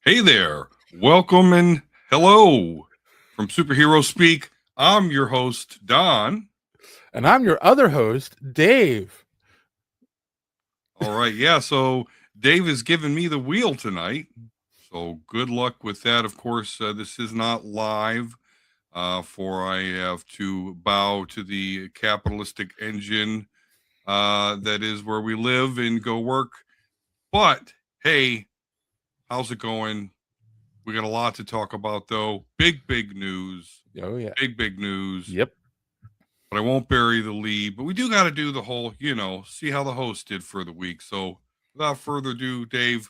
Hey there. Welcome and hello from Superhero Speak. I'm your host, Don. And I'm your other host, Dave. All right. Yeah. So Dave has given me the wheel tonight. So good luck with that. Of course, this is not live, for I have to bow to the capitalistic engine that is where we live and go work. But hey, how's it going? We got a lot to talk about, though. Big news. Oh, yeah. Big news. Yep. But I won't bury the lead. But we do got to do the whole, see how the host did for the week. So without further ado, Dave,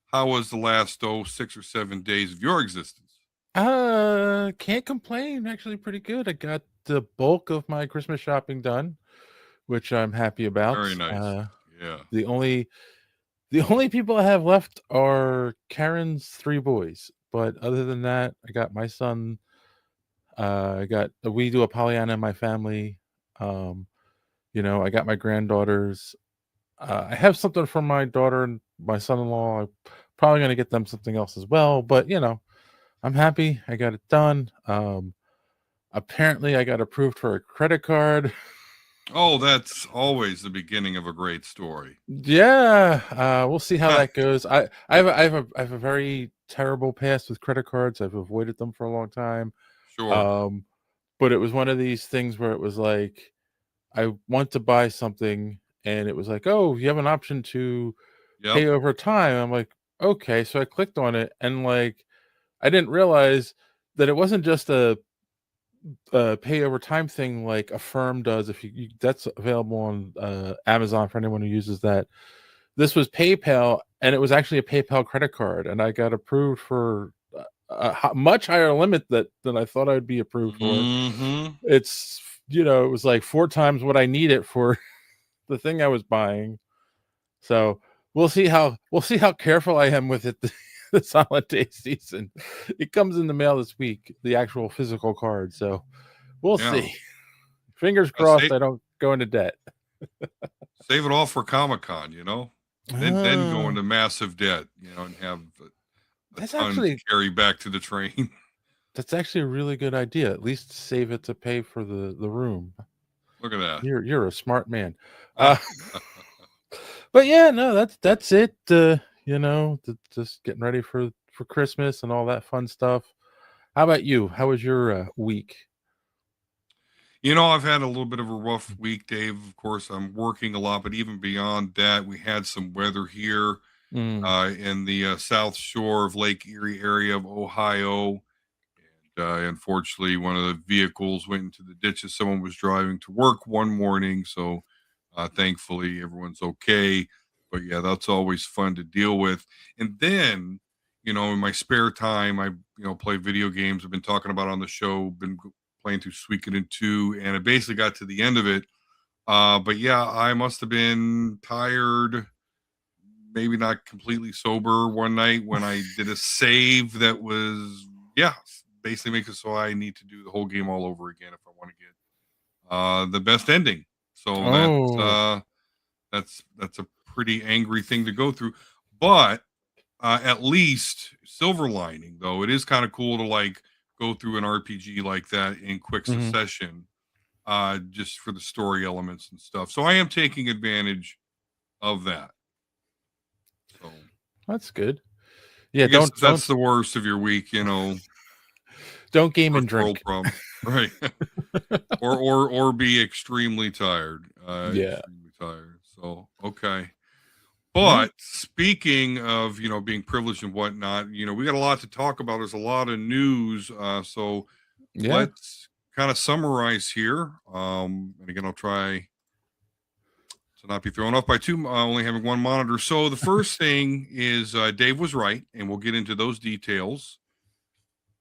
how was the last 6 or 7 days of your existence? Can't complain. Actually, pretty good. I got the bulk of my Christmas shopping done, which I'm happy about. Very nice. Yeah. The only people I have left are Karen's three boys. But other than that, I got my son. We do a Pollyanna in my family. I got my granddaughters. I have something for my daughter and my son-in-law. I'm probably going to get them something else as well. But I'm happy I got it done. Apparently, I got approved for a credit card. Oh, that's always the beginning of a great story. Yeah, we'll see how that goes. I have a very terrible past with credit cards. I've avoided them for a long time. Sure. But it was one of these things where it was like, I want to buy something, and it was like, oh, you have an option to Yep. pay over time. I'm like, okay. So I clicked on it, and like, I didn't realize that it wasn't just a pay over time thing like Affirm does. If you that's available on Amazon for anyone who uses that. This was PayPal, and it was actually a PayPal credit card, and I got approved for a much higher limit than I thought I'd be approved for. Mm-hmm. It's it was like 4 times what I needed for the thing I was buying. So we'll see how careful I am with it this holiday season. It comes in the mail this week, the actual physical card. So we'll Yeah. see. Fingers crossed I don't go into debt. Save it all for Comic-Con, then go into massive debt, and have a That's ton to actually carry back to the train. that's actually a really good idea. At least save it to pay for the room. Look at that. You're a smart man. But yeah, no, that's it. Just getting ready for Christmas and all that fun stuff. How about you? How was your week? I've had a little bit of a rough week, Dave. Of course, I'm working a lot, but even beyond that, we had some weather here Mm. in the South Shore of Lake Erie area of Ohio. And unfortunately, one of the vehicles went into the ditch as someone was driving to work one morning. So thankfully, everyone's okay. But yeah, that's always fun to deal with. And then, in my spare time, I, play video games. I've been talking about on the show, been playing through Suikoden 2, and I basically got to the end of it. But yeah, I must have been tired, maybe not completely sober one night when I did a save that was, yeah, basically makes it so I need to do the whole game all over again if I want to get the best ending. So Oh. that's a pretty angry thing to go through. But at least silver lining though, it is kind of cool to like go through an RPG like that in quick Mhm. succession, just for the story elements and stuff. So I am taking advantage of that. So That's good. Yeah, I guess don't that's don't the worst of your week, don't game first and world drink. problems, right? or be extremely tired, Yeah. extremely tired. So okay. Yeah. But speaking of, being privileged and whatnot, we got a lot to talk about. There's a lot of news. So Yeah. let's kind of summarize here. And again, I'll try to not be thrown off by only having one monitor. So the first thing is Dave was right, and we'll get into those details.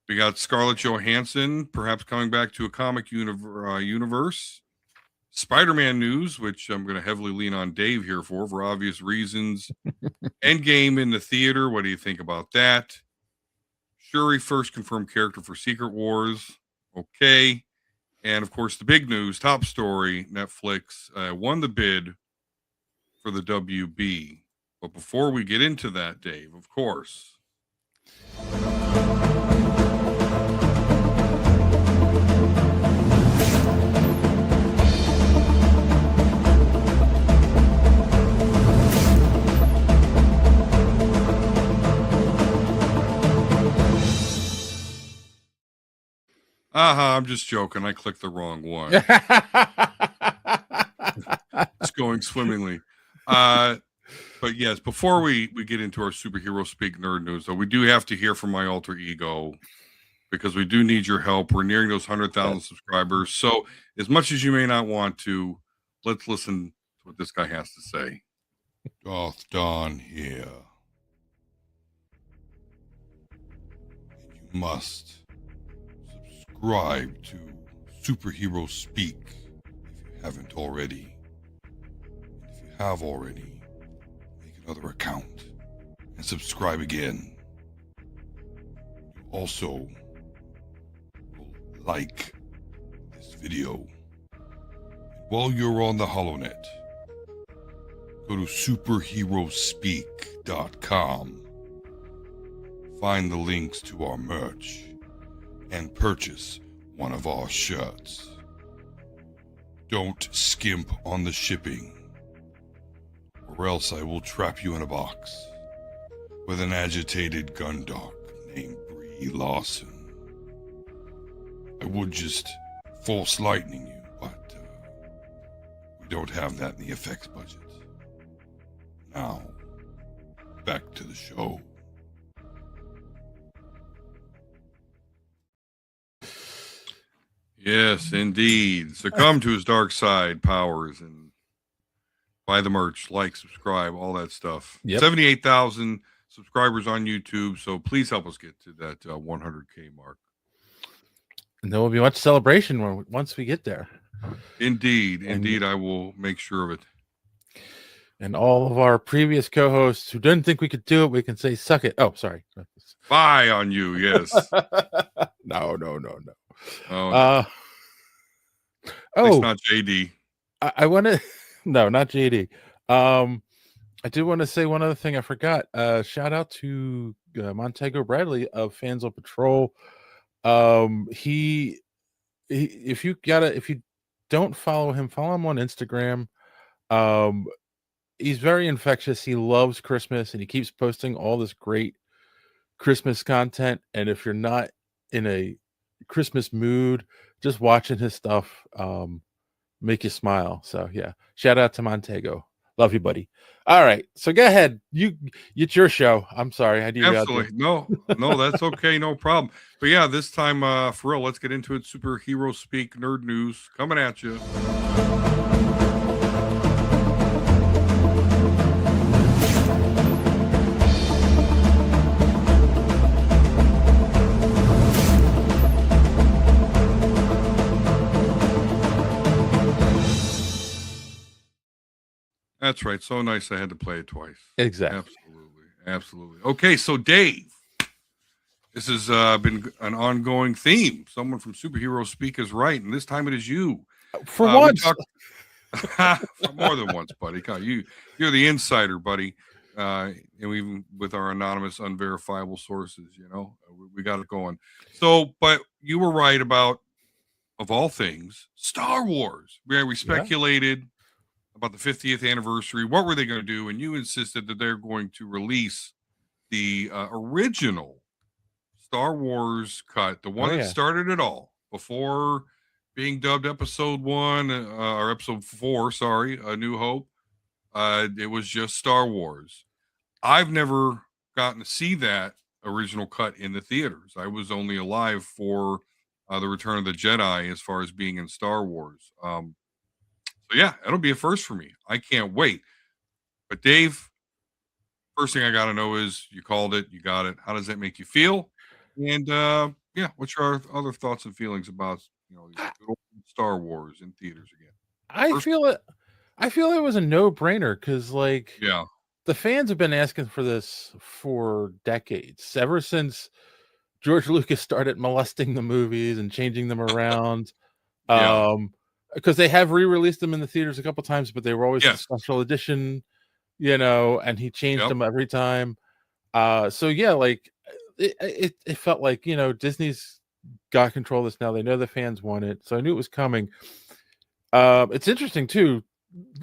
We got Scarlet Johansson perhaps coming back to a comic universe. Spider-Man news, which I'm going to heavily lean on Dave here for obvious reasons. Endgame in the theater. What do you think about that? Shuri first confirmed character for Secret Wars. Okay. And of course, the big news, top story, Netflix won the bid for the WB. But before we get into that, Dave, of course, I'm just joking. I clicked the wrong one. It's going swimmingly. But yes, before we get into our superhero speak nerd news, though, we do have to hear from my alter ego because we do need your help. We're nearing those 100,000 subscribers. So as much as you may not want to, let's listen to what this guy has to say. Darth Don here. And you must subscribe to Superhero Speak if you haven't already. And if you have already, make another account and subscribe again. You also will like this video. And while you're on the HoloNet, go to superheroespeak.com. Find the links to our merch and purchase one of our shirts. Don't skimp on the shipping, or else I will trap you in a box with an agitated Gundog named Brie Larson. I would just force lightning you, but we don't have that in the effects budget. Now, back to the show. Yes, indeed. Succumb to his dark side powers and buy the merch, like, subscribe, all that stuff. Yep. 78,000 subscribers on YouTube, so please help us get to that 100K mark. And there will be much celebration once we get there. Indeed, I will make sure of it. And all of our previous co-hosts who didn't think we could do it, we can say, suck it. Oh, sorry. Bye on you, yes. No. Oh, it's not JD. I want to, no, not JD. I did want to say one other thing I forgot. Shout out to Montego Bradley of Fans on Patrol. If you don't follow him on Instagram. He's very infectious. He loves Christmas and he keeps posting all this great Christmas content. And if you're not in a Christmas mood, just watching his stuff make you smile. So yeah, shout out to Montego. Love you, buddy. All right, so go ahead. It's your show. I'm sorry. I do. Absolutely. No, that's okay. No problem. But yeah, this time for real, let's get into it. Superhero Speak nerd news coming at you. That's right. So nice I had to play it twice. Exactly. Absolutely. Okay, so Dave, this has been an ongoing theme. Someone from Superhero Speak is right, and this time it is you. For once. For more than once, buddy. God, you're the insider, buddy. And even with our anonymous, unverifiable sources, we got it going. So, but you were right about, of all things, Star Wars. We speculated about the 50th anniversary. What were they going to do? And you insisted that they're going to release the original Star Wars cut, the one that started it all, before being dubbed Episode 1 or Episode 4. Sorry, A New Hope. It was just Star Wars. I've never gotten to see that original cut in the theaters. I was only alive for the Return of the Jedi as far as being in Star Wars. So yeah, it'll be a first for me. I can't wait. But Dave, first thing I got to know is you called it, you got it. How does that make you feel? And what's your other thoughts and feelings about Star Wars in theaters again? I feel it was a no-brainer because the fans have been asking for this for decades, ever since George Lucas started molesting the movies and changing them around. Because they have re-released them in the theaters a couple times, but they were always a special edition, and he changed them every time. it felt like, Disney's got control of this now. They know the fans want it, so I knew it was coming. It's interesting too,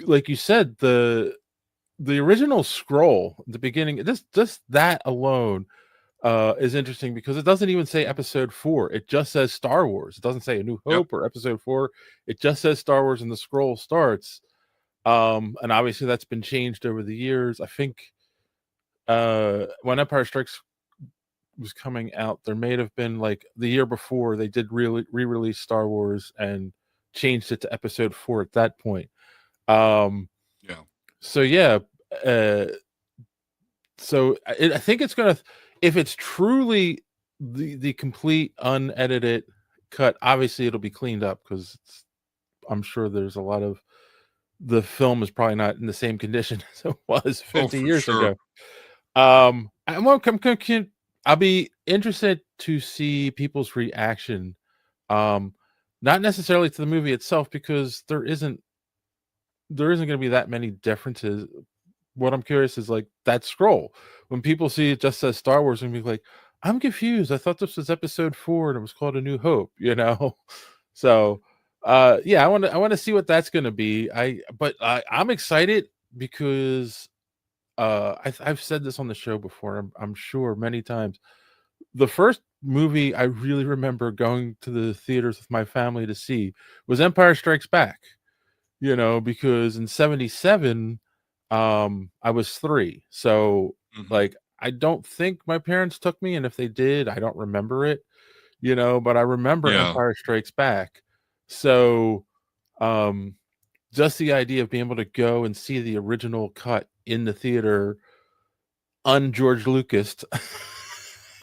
like you said, the original scroll at the beginning, just that alone is interesting because it doesn't even say episode 4. It just says Star Wars. It doesn't say A New Yep. Hope or episode 4. It just says Star Wars and the scroll starts. And obviously that's been changed over the years. I think when Empire Strikes was coming out, there may have been like the year before they did re-release Star Wars and changed it to episode 4 at that point. Yeah. So yeah, so I think it's gonna, if it's truly the complete unedited cut, obviously it'll be cleaned up because I'm sure there's a lot of the film is probably not in the same condition as it was 50 for years sure. ago. I'll be interested to see people's reaction, not necessarily to the movie itself because there isn't going to be that many differences. What I'm curious is like that scroll. When people see it just says Star Wars and be like, I'm confused. I thought this was episode 4 and it was called A New Hope, So yeah, I want to see what that's going to be. I'm excited because I've said this on the show before. I'm sure many times. The first movie I really remember going to the theaters with my family to see was Empire Strikes Back. Because in 77 I was 3. So like I don't think my parents took me, and if they did, I don't remember it. But I remember Empire Strikes Back. So just the idea of being able to go and see the original cut in the theater George Lucas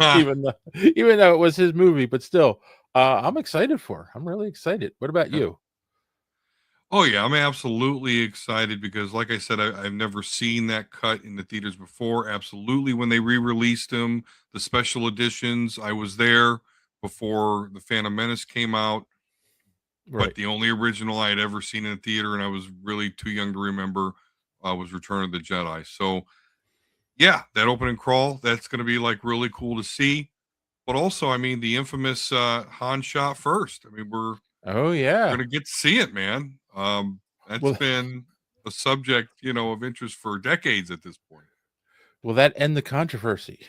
even though it was his movie, but still I'm excited for. I'm really excited. What about you? Oh yeah, I'm absolutely excited because, like I said, I've never seen that cut in the theaters before. Absolutely, when they re-released them, the special editions, I was there before the Phantom Menace came out. Right. But the only original I had ever seen in a theater, and I was really too young to remember, was Return of the Jedi. So yeah, that opening crawl, that's going to be like really cool to see. But also, I mean, the infamous Han shot first. I mean, we're yeah, going to get to see it, man. That's been a subject, of interest for decades at this point. Will that end the controversy?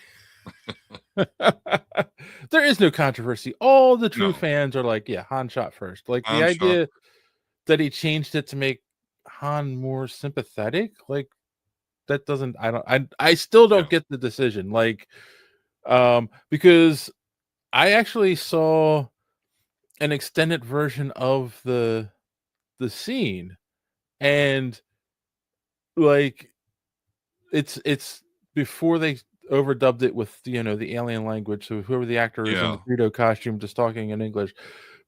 There is no controversy. All the true fans are like, yeah, Han shot first. Like the idea that he changed it to make Han more sympathetic, like that doesn't, I still don't get the decision. Like, because I actually saw an extended version of the scene, and like it's before they overdubbed it with the alien language, so whoever the actor is in the Greedo costume just talking in English.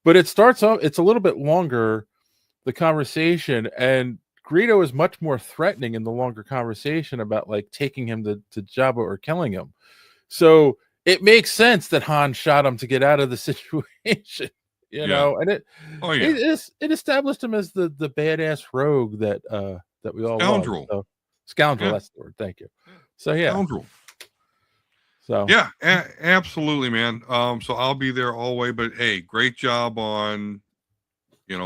But it starts off, it's a little bit longer, the conversation, and Greedo is much more threatening in the longer conversation about like taking him to Jabba or killing him. So it makes sense that Han shot him to get out of the situation, and it established him as the badass rogue that we all Scoundrel. love. So, scoundrel, that's the word. Thank you. So yeah. Scoundrel. So yeah, absolutely, man. So I'll be there all the way. But hey, great job on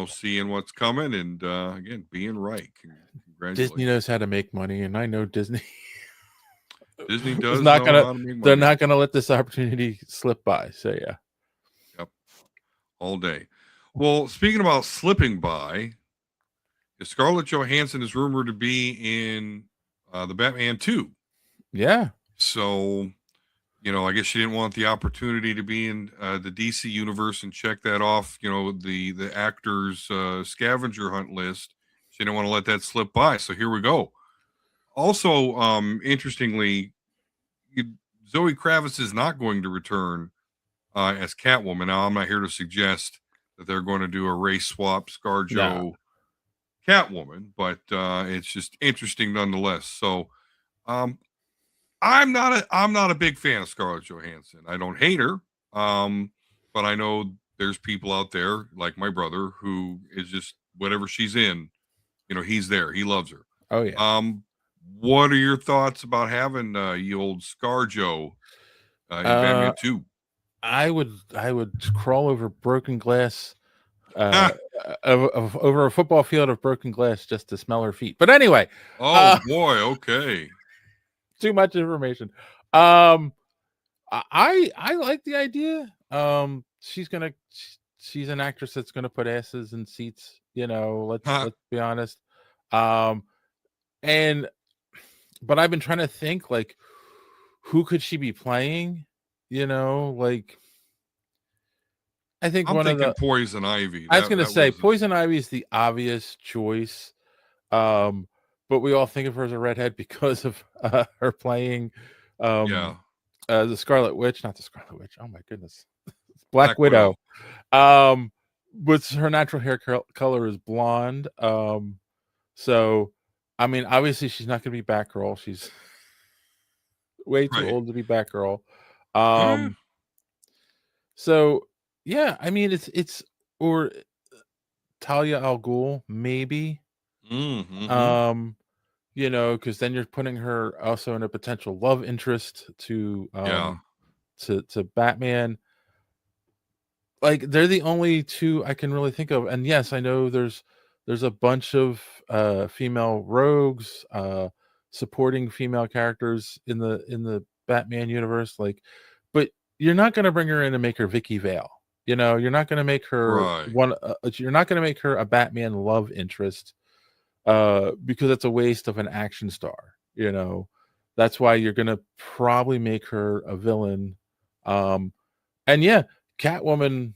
seeing what's coming and again being right. Congratulations. Disney knows how to make money, and I know Disney. Disney does not know gonna, how to make money. They're not gonna let this opportunity slip by. So yeah. Yep. All day. Well, speaking about slipping by, Scarlet Johansson is rumored to be in the Batman 2. Yeah. So, I guess she didn't want the opportunity to be in the DC universe and check that off, the actors scavenger hunt list. She didn't want to let that slip by. So here we go. Also, interestingly, Zoe Kravitz is not going to return as Catwoman. Now, I'm not here to suggest that they're going to do a race swap ScarJo Catwoman, but it's just interesting nonetheless. So, I'm not a big fan of Scarlett Johansson. I don't hate her, but I know there's people out there like my brother who is just whatever she's in, he's there. He loves her. Oh yeah. What are your thoughts about having you old ScarJo in Uh, Batman 2. I would crawl over broken glass, uh, Ha! over a football field of broken glass just to smell her feet. But anyway, Oh uh, boy, okay. too much information. Um, I like the idea. She's an actress that's gonna put asses in seats. Ha! Let's be honest. Um, and but I've been trying to think like who could she be playing? Like I think I'm one of thinking the Poison Ivy. I was That gonna that say was this. Poison Ivy is the obvious choice. Um, but we all think of her as a redhead because of her playing Yeah, um the Scarlet Witch, not the Scarlet Witch. Oh my goodness. Black Black Widow. Widow. Um, but her natural hair color is blonde. So I mean, obviously she's not gonna be Batgirl. She's way too Right. old to be Batgirl. Eh. Um, so yeah, I mean it's or Talia al Ghul, maybe. Mm-hmm. Um, because then you're putting her also in a potential love interest Yeah. to Batman. Like they're the only two I can really think of. And yes, I know there's a bunch of female rogues, supporting female characters in the Batman universe, like, but you're not going to bring her in and make her Vicky Vale. You're not going to make her Right. you're not going to make her a Batman love interest, because that's a waste of an action star. That's why you're going to probably make her a villain. And yeah, Catwoman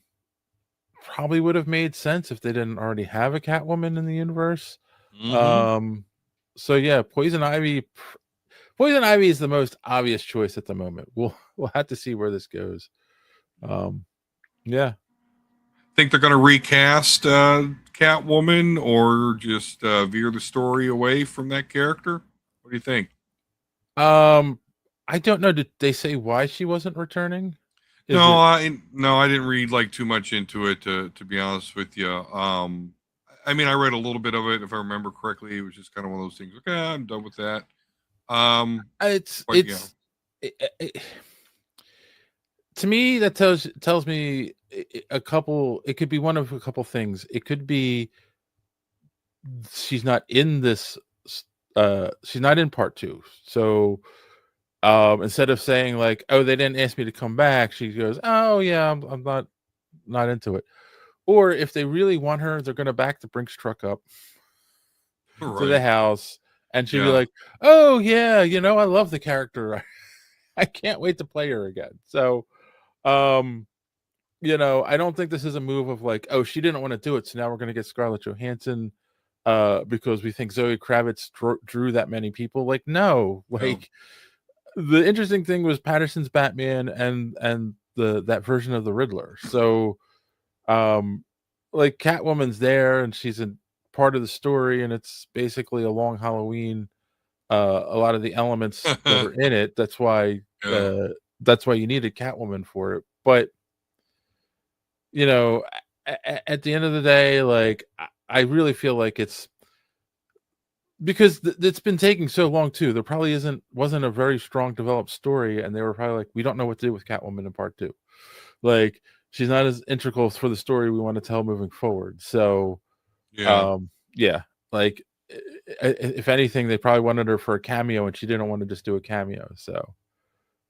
probably would have made sense if they didn't already have a Catwoman in the universe. Mm-hmm. Um, so yeah, Poison Ivy is the most obvious choice at the moment. We'll have to see where this goes. Um, yeah. Think they're going to recast Catwoman or just veer the story away from that character? What do you think? Um, I don't know. Did they say why she wasn't returning? Is No, it I didn't read like too much into it to be honest with you. I mean, I read a little bit of it if I remember correctly. It was just kind of one of those things. Okay, I'm done with that. it's But yeah, it's it, to me that tells me a couple. It could be one of a couple things. It could be she's not in this. She's not in part two. So instead of saying like, "Oh, they didn't ask me to come back," she goes, "Oh yeah, I'm not into it." Or if they really want her, they're going to back the Brinks truck up to the right. house, and she'd be Yeah, like, "Oh yeah, I love the character. I can't wait to play her again." So, um, I don't think this is a move of like, "Oh, she didn't want to do it, so now we're going to get Scarlett Johansson because we think Zoe Kravitz drew that many people." Like, no, yeah. like the interesting thing was Patterson's Batman and that version of the Riddler. So, um, like Catwoman's there and she's a part of the story, and it's basically a long Halloween. A lot of the elements that are in it. Yeah. Uh, that's why you needed Catwoman for it. But you know, at the end of the day, like I really feel like it's because it's been taking so long too. There probably wasn't a very strong developed story, and they were probably like, we don't know what to do with Catwoman in part two. Like she's not as integral for the story we want to tell moving forward. So Yeah. yeah, like if anything, they probably wanted her for a cameo, and she didn't want to just do a cameo. So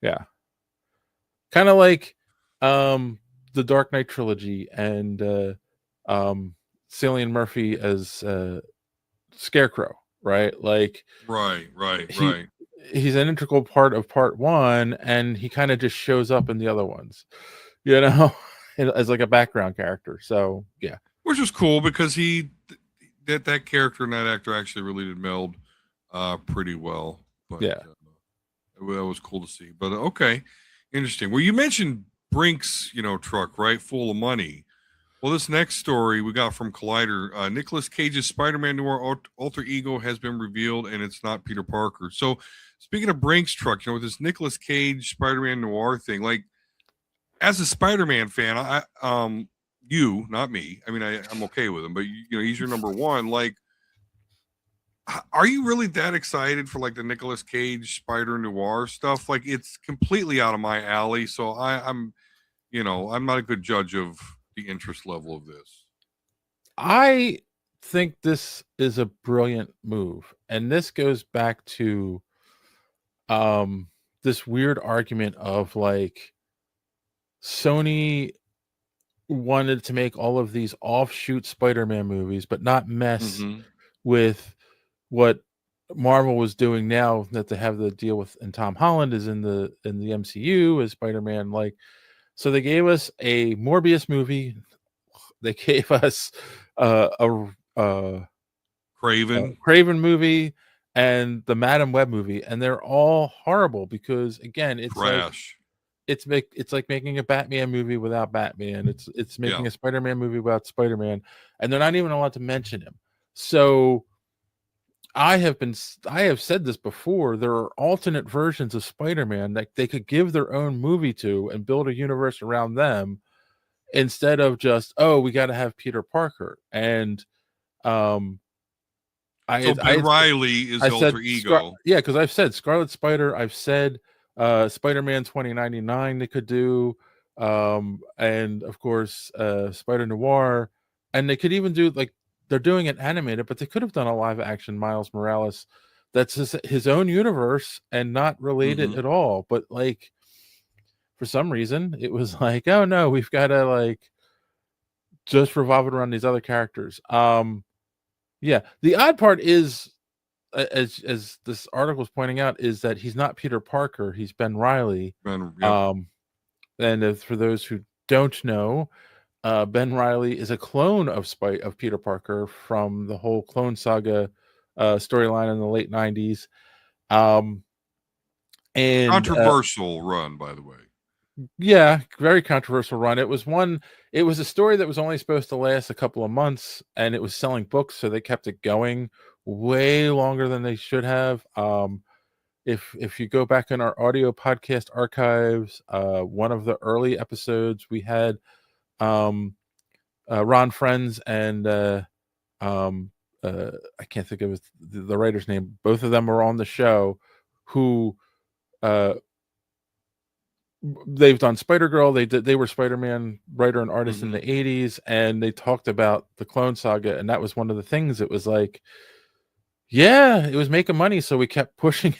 yeah, kind of like the Dark Knight trilogy and Cillian Murphy as Scarecrow, right? Like Right. Right. he Right. he's an integral part of part one, and he kind of just shows up in the other ones, you know, as like a background character. So yeah, Which was cool because that character and that actor actually really did meld pretty well. But yeah. that was cool to see. But okay, interesting. Well, you mentioned Brink's, truck, right, full of money. Well, this next story we got from Collider. Nicolas Cage's Spider-Man Noir alter ego has been revealed, and it's not Peter Parker. So, speaking of Brink's truck, with this Nicolas Cage Spider-Man Noir thing, like as a Spider-Man fan, you, not me. I mean, I'm okay with him, but he's your number one. Like, Are you really that excited for like the Nicolas Cage Spider Noir stuff? Like it's completely out of my alley. So I'm, I'm not a good judge of the interest level of this. I think this is a brilliant move, and this goes back to um this weird argument of like Sony wanted to make all of these offshoot Spider-Man movies, but not mess Mm-hmm. with what Marvel was doing now that they have the deal with, and Tom Holland is in the MCU as Spider-Man. Like, so they gave us a Morbius movie. They gave us a Craven Craven movie and the Madam Web movie, and they're all horrible because again, trash. it's like making a Batman movie without Batman. It's Yeah. making a Spider-Man movie without Spider-Man, and they're not even allowed to mention him. So I have said this before. There are alternate versions of Spider-Man that they could give their own movie to and build a universe around them instead of just, oh, we got to have Peter Parker. And um So Ben Riley is I the said alter ego. yeah, because I've said Scarlet Spider, I've said Spider-Man 2099 they could do, and of course Spider Noir, and they could even do like they're doing it animated, but they could have done a live action Miles Morales that's his own universe and not related Mm-hmm. at all. But like for some reason, it was like, oh no, we've got to like just revolve it around these other characters. Yeah, the odd part is as this article is pointing out, is that he's not Peter Parker, he's Ben Riley. Yep. And for those who don't know, Ben Riley is a clone of Peter Parker from the whole Clone Saga storyline in the late 90s. And Controversial run, by the way. yeah, very controversial run. It was a story that was only supposed to last a couple of months, and it was selling books, so they kept it going way longer than they should have. If you go back in our audio podcast archives, one of the early episodes we had um, Ron Friends and um, I can't think of the writer's name. Both of them were on the show. Who they've done Spider Girl. They were Spider-Man writer and artist in the 80s, and they talked about the Clone Saga, and that was one of the things. It was like, yeah, it was making money, so we kept pushing.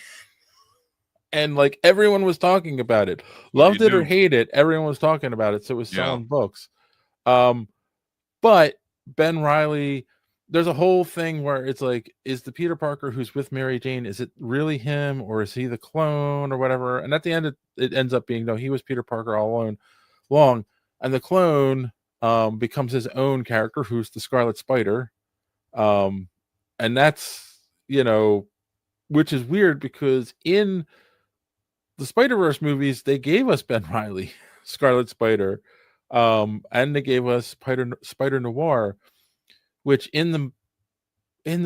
And like everyone was talking about it, loved it or hate it, everyone was talking about it, so it was selling books. But Ben Riley, there's a whole thing where it's like, is the Peter Parker who's with Mary Jane, is it really him or is he the clone or whatever? And at the end it ends up being, no, he was Peter Parker all along, and the clone becomes his own character who's the Scarlet Spider. And that's, which is weird because in the Spider-Verse movies, they gave us Ben Riley, Scarlet Spider, and they gave us Spider Noir, which in the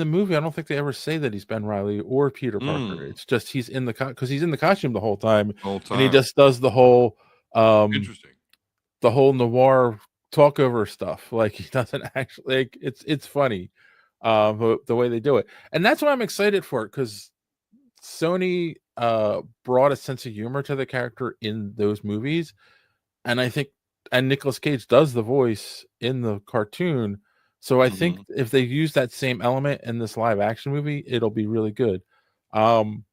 movie, I don't think they ever say that he's Ben Riley or Peter Parker. It's just he's in the because he's in the costume the whole time, and he just does the whole interesting, the whole noir talk over stuff. Like he doesn't actually like it's funny, the way they do it, and that's why I'm excited for it because Sony brought a sense of humor to the character in those movies, and I think and Nicolas Cage does the voice in the cartoon, so I think if they use that same element in this live action movie, it'll be really good. And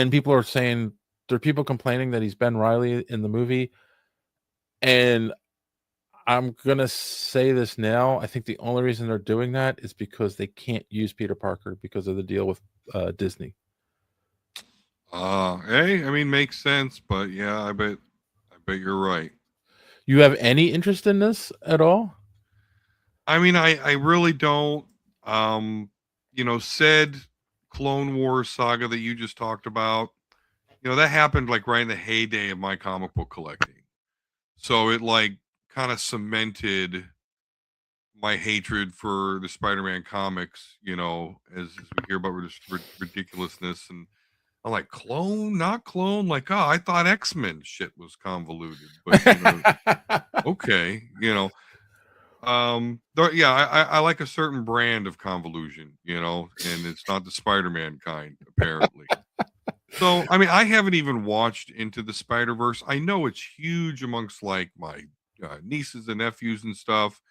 people are saying there are people complaining that he's Ben Riley in the movie, and I'm gonna say this now. I think the only reason they're doing that is because they can't use Peter Parker because of the deal with Disney. Hey, I mean, makes sense, but yeah, I bet you're right. You have any interest in this at all? I mean, I really don't. Said Clone Wars saga that you just talked about, that happened like right in the heyday of my comic book collecting. So it like kind of cemented my hatred for the Spider-Man comics, as we hear about ridiculousness. And I'm like, clone, not clone. Like, oh, I thought X-Men shit was convoluted, but okay, Yeah, I like a certain brand of convolution, and it's not the Spider-Man kind, apparently. So, I mean, I haven't even watched Into the Spider-Verse. I know it's huge amongst like my nieces and nephews and stuff.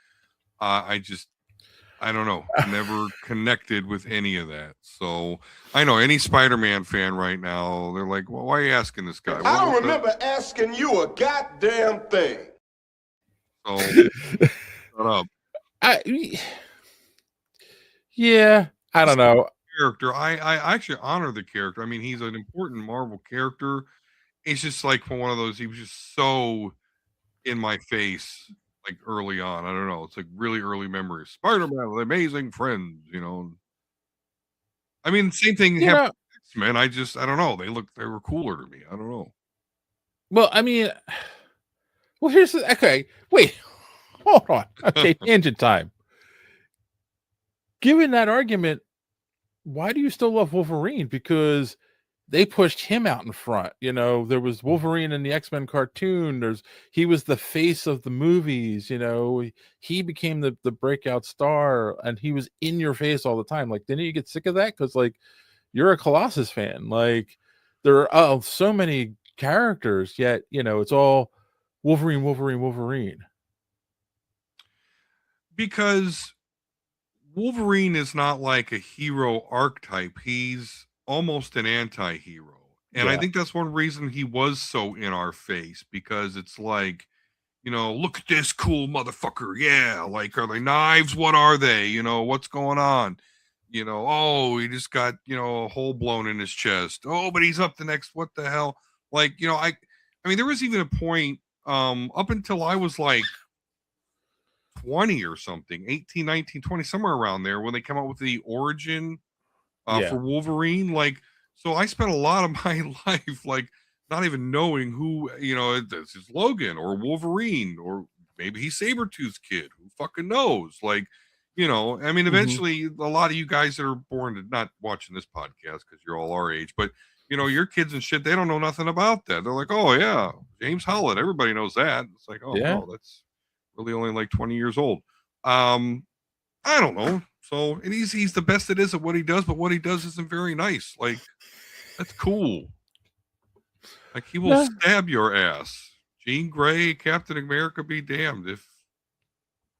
I don't know, never connected with any of that. So I know any Spider-Man fan right now, they're like, well, why are you asking this guy? I don't remember asking you a goddamn thing. So shut up. Yeah, I don't know. Character, I actually honor the character. I mean, he's an important Marvel character. It's just like one of those. He was just so in my face, like early on. I don't know. It's like really early memories. Spider-Man with amazing friends. I mean, same thing happened with X-Men. I don't know. They were cooler to me. I don't know. Well, I mean, here's okay. Wait, hold on. Okay, tangent time. Given that argument, why do you still love Wolverine? Because they pushed him out in front. There was Wolverine in the X-Men cartoon. He was the face of the movies. He became the breakout star, and he was in your face all the time. Like, didn't you get sick of that? Because like, you're a Colossus fan. Like, there are so many characters, yet it's all Wolverine, Wolverine, Wolverine. Because Wolverine is not like a hero archetype. He's almost an anti-hero. And I think that's one reason he was so in our face, because it's like, look at this cool motherfucker. Yeah. Like, are they knives? What are they? What's going on? Oh, he just got, a hole blown in his chest. Oh, but he's up the next. What the hell? Like, I mean, there was even a point up until I was like 20 or something, 18, 19, 20, somewhere around there, when they come out with the origin for Wolverine. Like, so I spent a lot of my life like not even knowing who, this is Logan or Wolverine, or maybe he's Sabretooth's kid. Who fucking knows? Like, I mean, eventually a lot of you guys that are born to not watching this podcast because you're all our age, but your kids and shit, they don't know nothing about that. They're like, oh yeah, James Holland, everybody knows that. It's like, oh no, that's really only like 20 years old. I don't know. So, and he's the best it is at what he does, but what he does isn't very nice. Like, that's cool. Like, he will stab your ass. Jean Grey, Captain America, be damned. If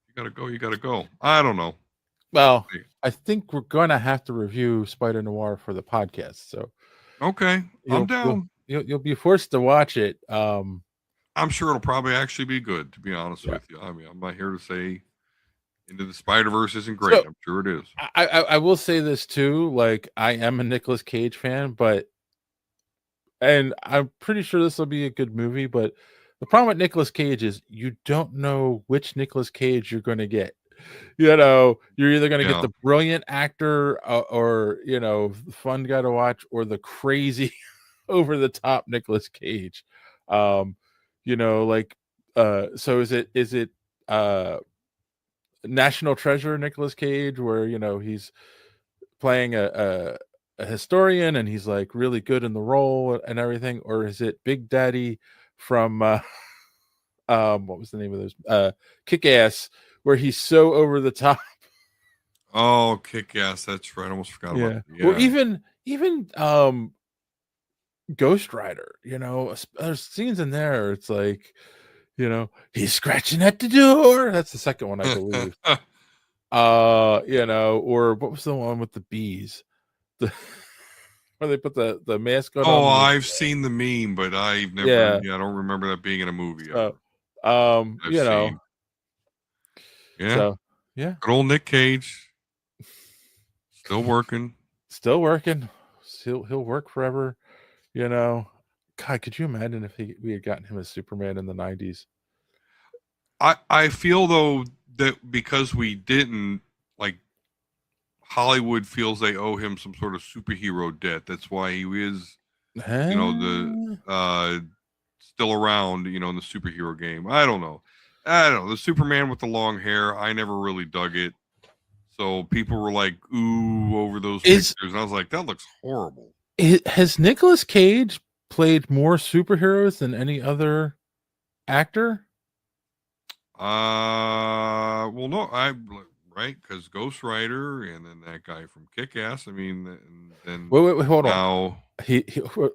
you gotta go, you gotta go. I don't know. Well, I think we're gonna have to review Spider Noir for the podcast. So, okay, I'm down. You'll be forced to watch it. I'm sure it'll probably actually be good, to be honest with you. I mean, I'm not here to say Into the Spider-Verse isn't great. I'm sure it is. I will say this too. Like, I am a Nicolas Cage fan, and I'm pretty sure this will be a good movie. But the problem with Nicolas Cage is you don't know which Nicolas Cage you're going to get. You're either going to get the brilliant actor or the fun guy to watch, or the crazy over the top Nicolas Cage. So is it National Treasure Nicolas Cage, where he's playing a historian and he's like really good in the role and everything, or is it Big Daddy from what was the name of those Kick-Ass, where he's so over the top? Oh, Kick-Ass, that's right. I almost forgot about that. Yeah. Or even Ghost Rider, there's scenes in there, it's like, he's scratching at the door. That's the second one, I believe. Or what was the one with the bees? Where they put the mask on. Oh, I've seen the meme, but I've never. Yeah, I don't remember that being in a movie. Yeah. So, yeah. Good old Nick Cage. Still working. Still working. He'll work forever. God, could you imagine if we had gotten him as Superman in the 90s? I feel though that because we didn't, like, Hollywood feels they owe him some sort of superhero debt. That's why he is, still around, in the superhero game. I don't know. The Superman with the long hair, I never really dug it. So people were like, ooh, over those pictures. And I was like, that looks horrible. Has Nicolas Cage played more superheroes than any other actor? Well, no, right, because Ghost Rider and then that guy from Kick-Ass. I mean, and then Wait, hold on. now,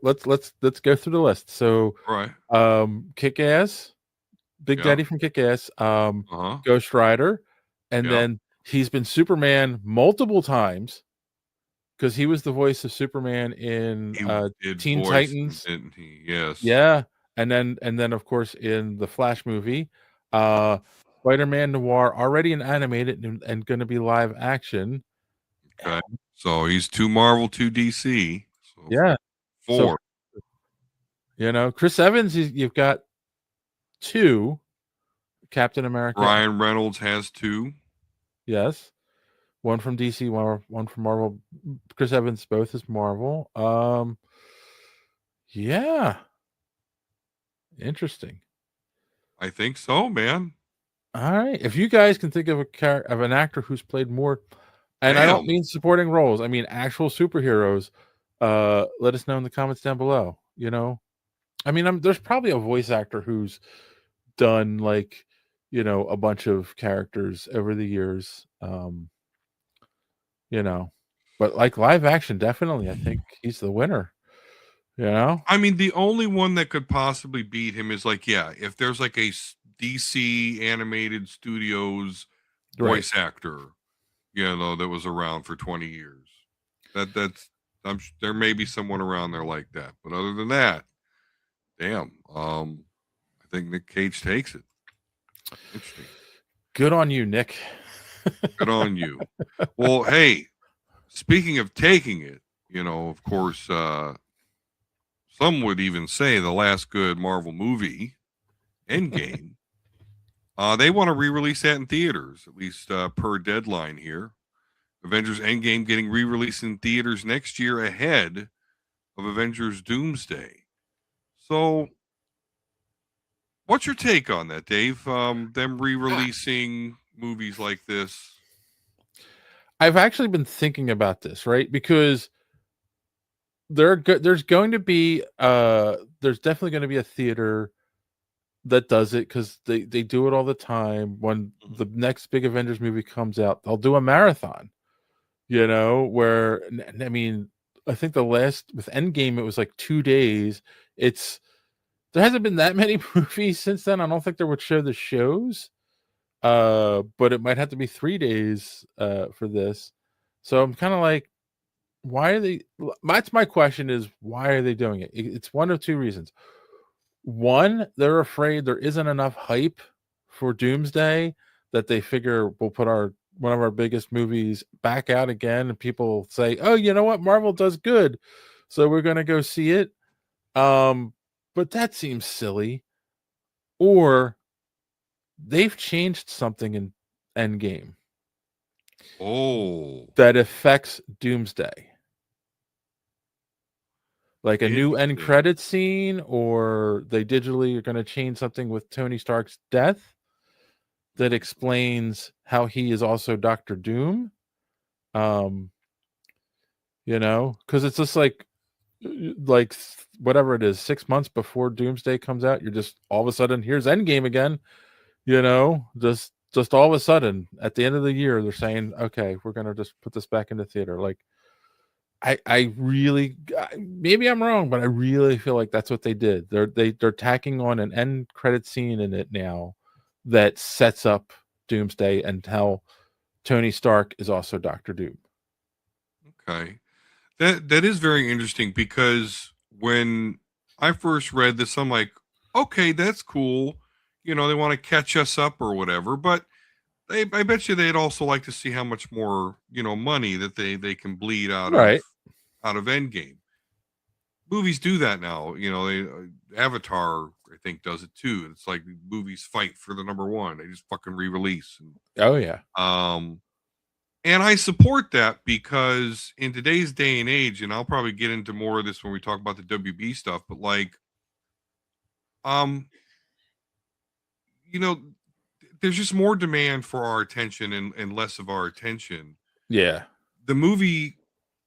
Let's go through the list. So, right, Kick-Ass, Big yeah, Daddy from Kick-Ass, uh-huh, Ghost Rider, and yeah. then he's been Superman multiple times because he was the voice of Superman in He did Teen voice him, Titans. didn't he? Yes. Yeah, and then of course in the Flash movie, Spider-Man Noir, already in animated and going to be live action. Okay. So he's 2 Marvel, 2 DC. So Yeah, so 4. Chris Evans, you've got 2 Captain America. Ryan Reynolds has 2. Yes, one from DC, one from Marvel. Chris Evans, both is Marvel. Yeah, interesting. I think so, man. All right, if you guys can think of an actor who's played more, and I don't Damn. mean supporting roles, I mean actual superheroes, let us know in the comments down below. I mean, there's probably a voice actor who's done like, a bunch of characters over the years. But like live action, definitely, I think he's the winner. I mean, the only one that could possibly beat him is like, yeah, if there's like a DC animated studios Right. voice actor, that was around for 20 years. There may be someone around there like that, but other than that, damn, I think Nick Cage takes it. Interesting. Good on you, Nick. Good on you. Well, hey, speaking of taking it, of course, some would even say the last good Marvel movie, Endgame. They want to re-release that in theaters, at least per deadline here. Avengers Endgame getting re-released in theaters next year ahead of Avengers Doomsday. So, what's your take on that, Dave? Them re-releasing movies like this? I've actually been thinking about this, right? Because there's going to be there's definitely going to be a theater that does it because they do it all the time. When the next big Avengers movie comes out, they'll do a marathon. Where I mean, I think the last with Endgame it was like 2 days. There hasn't been that many movies since then. I don't think they would show the shows. But it might have to be 3 days for this. So I'm kind of like, why are they? That's my question: is why are they doing it? It's one of 2 reasons. One, they're afraid there isn't enough hype for Doomsday that they figure we'll put one of our biggest movies back out again, and people say, "Oh, you know what? Marvel does good, so we're going to go see it." But that seems silly. Or they've changed something in Endgame that affects Doomsday. Like a new end credit scene, or they digitally are going to change something with Tony Stark's death that explains how he is also Doctor Doom. Because it's just like whatever it is, 6 months before Doomsday comes out, you're just all of a sudden here's Endgame again. Just all of a sudden at the end of the year they're saying, okay, we're gonna just put this back into theater. Like, I really, maybe I'm wrong, but I really feel like that's what they did. They're tacking on an end credit scene in it now that sets up Doomsday and how Tony Stark is also Doctor Doom. Okay, that is very interesting because when I first read this, I'm like, okay, that's cool. They want to catch us up or whatever, but I bet you they'd also like to see how much more money that they can bleed out of Endgame. Movies do that now. Avatar, I think, does it too. It's like movies fight for the number one. They just fucking re-release. Oh yeah. And I support that because in today's day and age, and I'll probably get into more of this when we talk about the WB stuff, but like, there's just more demand for our attention and less of our attention. Yeah. The movie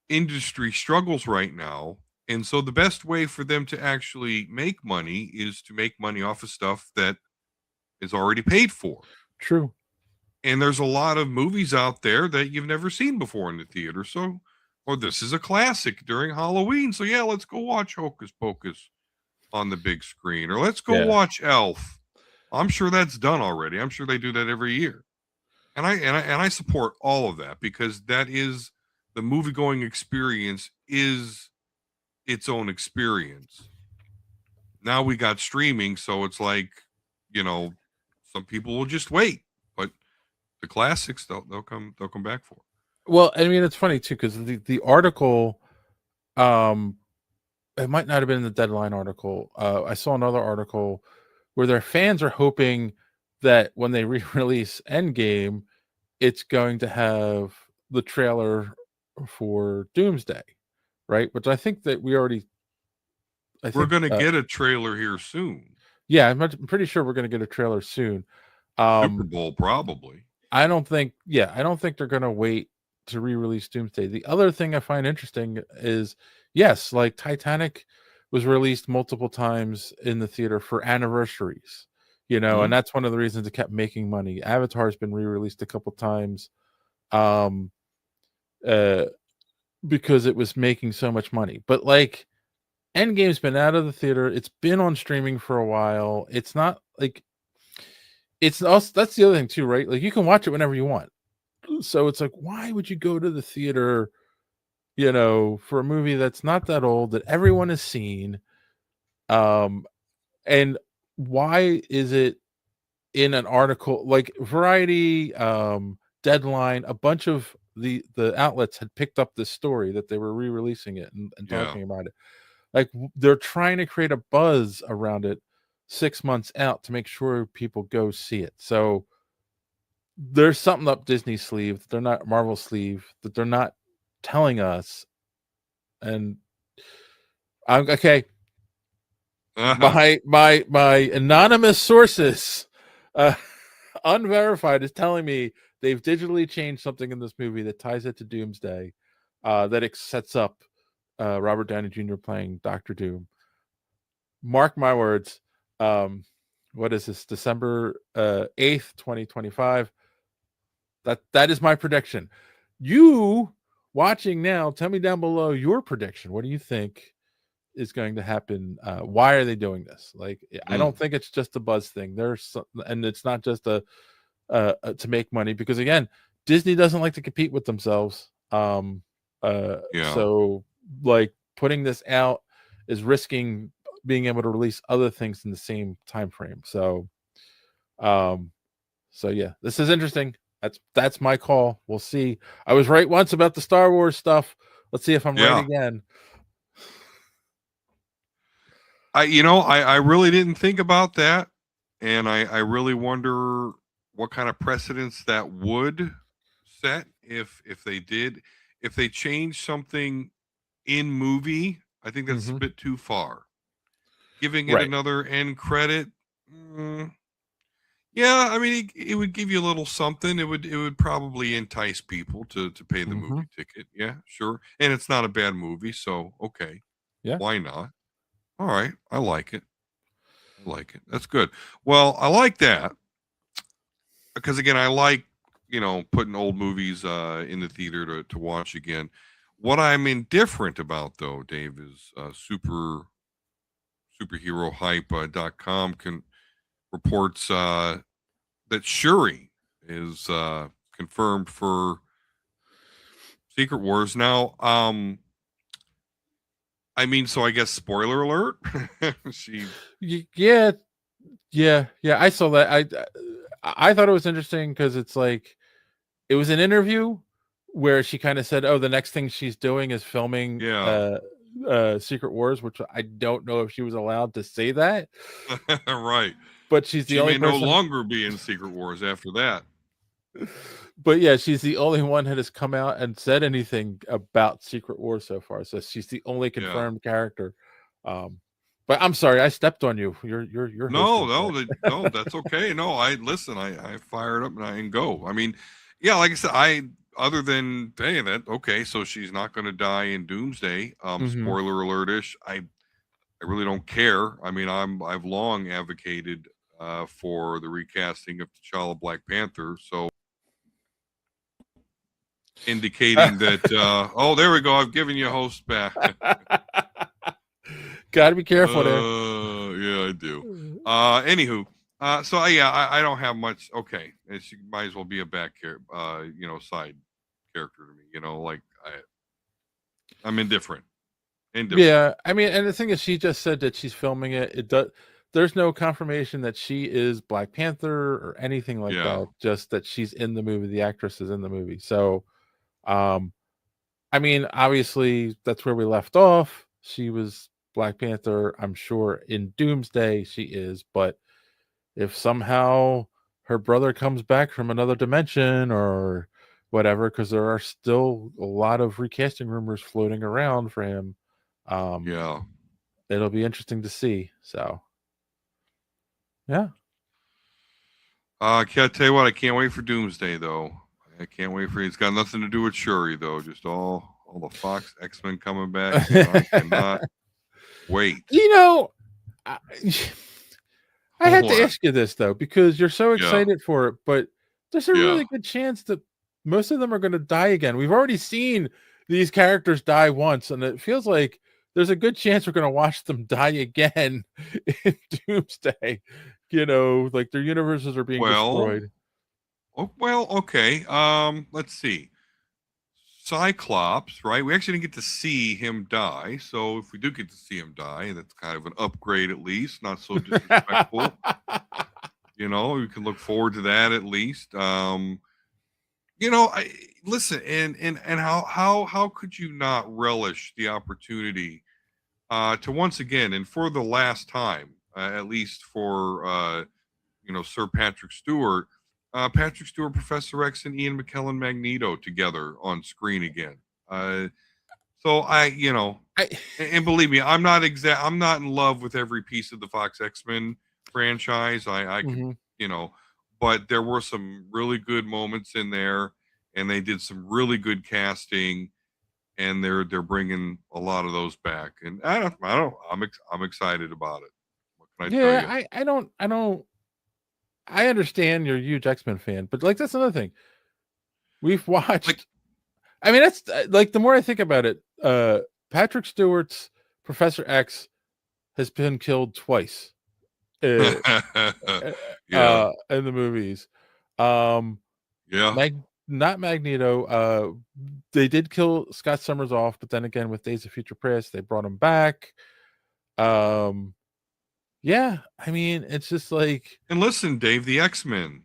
industry struggles right now. And so the best way for them to actually make money is to make money off of stuff that is already paid for. True. And there's a lot of movies out there that you've never seen before in the theater. So, or this is a classic during Halloween. So, yeah, let's go watch Hocus Pocus on the big screen, or let's go watch Elf. I'm sure that's done already. I'm sure they do that every year. And I support all of that, because that is the movie going experience is its own experience. Now we got streaming, so it's like, some people will just wait, but the classics they'll come back for. Well, I mean, it's funny too, because the article, it might not have been the Deadline article. I saw another article where their fans are hoping that when they re-release Endgame, it's going to have the trailer for Doomsday, right? Which I think that we're going to get a trailer here soon. Yeah, I'm pretty sure we're going to get a trailer soon. Super Bowl probably. I don't think they're going to wait to re-release Doomsday. The other thing I find interesting is, yes, like Titanic was released multiple times in the theater for anniversaries, and that's one of the reasons it kept making money. Avatar's been re-released a couple times because it was making so much money. But like Endgame's been out of the theater, it's been on streaming for a while. It's not like it's also, that's the other thing too, right? Like you can watch it whenever you want. So it's like, why would you go to the theater, for a movie that's not that old, that everyone has seen? And why is it in an article like Variety, Deadline, a bunch of the outlets had picked up this story that they were re-releasing it and talking about it. Like they're trying to create a buzz around it 6 months out to make sure people go see it. So there's something up Disney's sleeve that they're not, Marvel's sleeve, that they're not telling us. And I'm okay. My anonymous sources, unverified, is telling me they've digitally changed something in this movie that ties it to Doomsday, that it sets up Robert Downey Jr. playing Dr. Doom. Mark my words. What is this? December 8th, 2025. That is my prediction. You watching now, tell me down below your prediction. What do you think is going to happen? Why are they doing this? Like, I don't think it's just a buzz thing. And it's not just to make money, because again, Disney doesn't like to compete with themselves. So like putting this out is risking being able to release other things in the same time frame. So yeah, this is interesting. That's my call. We'll see. I was right once about the Star Wars stuff. Let's see if I'm right again. I really didn't think about that, and I really wonder what kind of precedence that would set if they change something in movie. I think that's a bit too far. Giving it another end credit. Yeah, I mean, it would give you a little something. It would probably entice people to pay the movie ticket. Yeah, sure. And it's not a bad movie, so okay. Yeah. Why not? All right. I like it. That's good. Well, I like that because, again, I like, putting old movies in the theater to watch again. What I'm indifferent about, though, Dave, is superherohype.com reports that Shuri is confirmed for Secret Wars. Now, I mean, so I guess spoiler alert. Yeah. I saw that. I thought it was interesting because it's like it was an interview where she kind of said, "Oh, the next thing she's doing is filming Secret Wars," which I don't know if she was allowed to say that. Right. But she's the only person. No longer be in Secret Wars after that. But yeah, she's the only one that has come out and said anything about Secret Wars so far. So she's the only confirmed character. But I'm sorry, I stepped on you. You're no, that's okay. No, I fire it up and go. I mean, yeah, like I said, other than saying that, okay, so she's not going to die in Doomsday. Spoiler alert-ish. I really don't care. I mean, I've long advocated for the recasting of T'Challa Black Panther. So indicating that, oh, there we go. I've given you a host back. Got to be careful there. Yeah, I do. Anywho, so yeah, I don't have much. Okay, she might as well be a back side character to me. Like I'm indifferent. Yeah, I mean, and the thing is, she just said that she's filming it. It does. There's no confirmation that she is Black Panther or anything like that. Just that she's in the movie. The actress is in the movie. So, I mean, obviously, that's where we left off. She was Black Panther. I'm sure in Doomsday she is. But if somehow her brother comes back from another dimension or whatever, because there are still a lot of recasting rumors floating around for him. It'll be interesting to see. So, yeah. I can't tell you what. I can't wait for Doomsday though. I can't wait for it. It's got nothing to do with Shuri though. Just all the Fox X-Men coming back. I cannot wait. I had to ask you this though, because you're so excited for it, but there's a really good chance that most of them are going to die again. We've already seen these characters die once, and it feels like there's a good chance we're going to watch them die again in Doomsday. Like their universes are being destroyed. Well, okay. Let's see. Cyclops, right? We actually didn't get to see him die. So if we do get to see him die, that's kind of an upgrade at least. Not so disrespectful. We can look forward to that at least. Listen, and how could you not relish the opportunity to once again and for the last time, at least for Sir Patrick Stewart, Professor X, and Ian McKellen Magneto together on screen again. So and believe me, I'm not in love with every piece of the Fox X-Men franchise. I could, but there were some really good moments in there, and they did some really good casting, and they're bringing a lot of those back, and I'm excited about it. What can I tell you? I understand you're a huge X-Men fan, but like that's another thing. We've watched. I mean, that's like the more I think about it, Patrick Stewart's Professor X has been killed twice. In the movies. Not Magneto. They did kill Scott Summers off, but then again with Days of Future Past, they brought him back. Yeah, I mean, it's just like. And listen, Dave, the X-Men,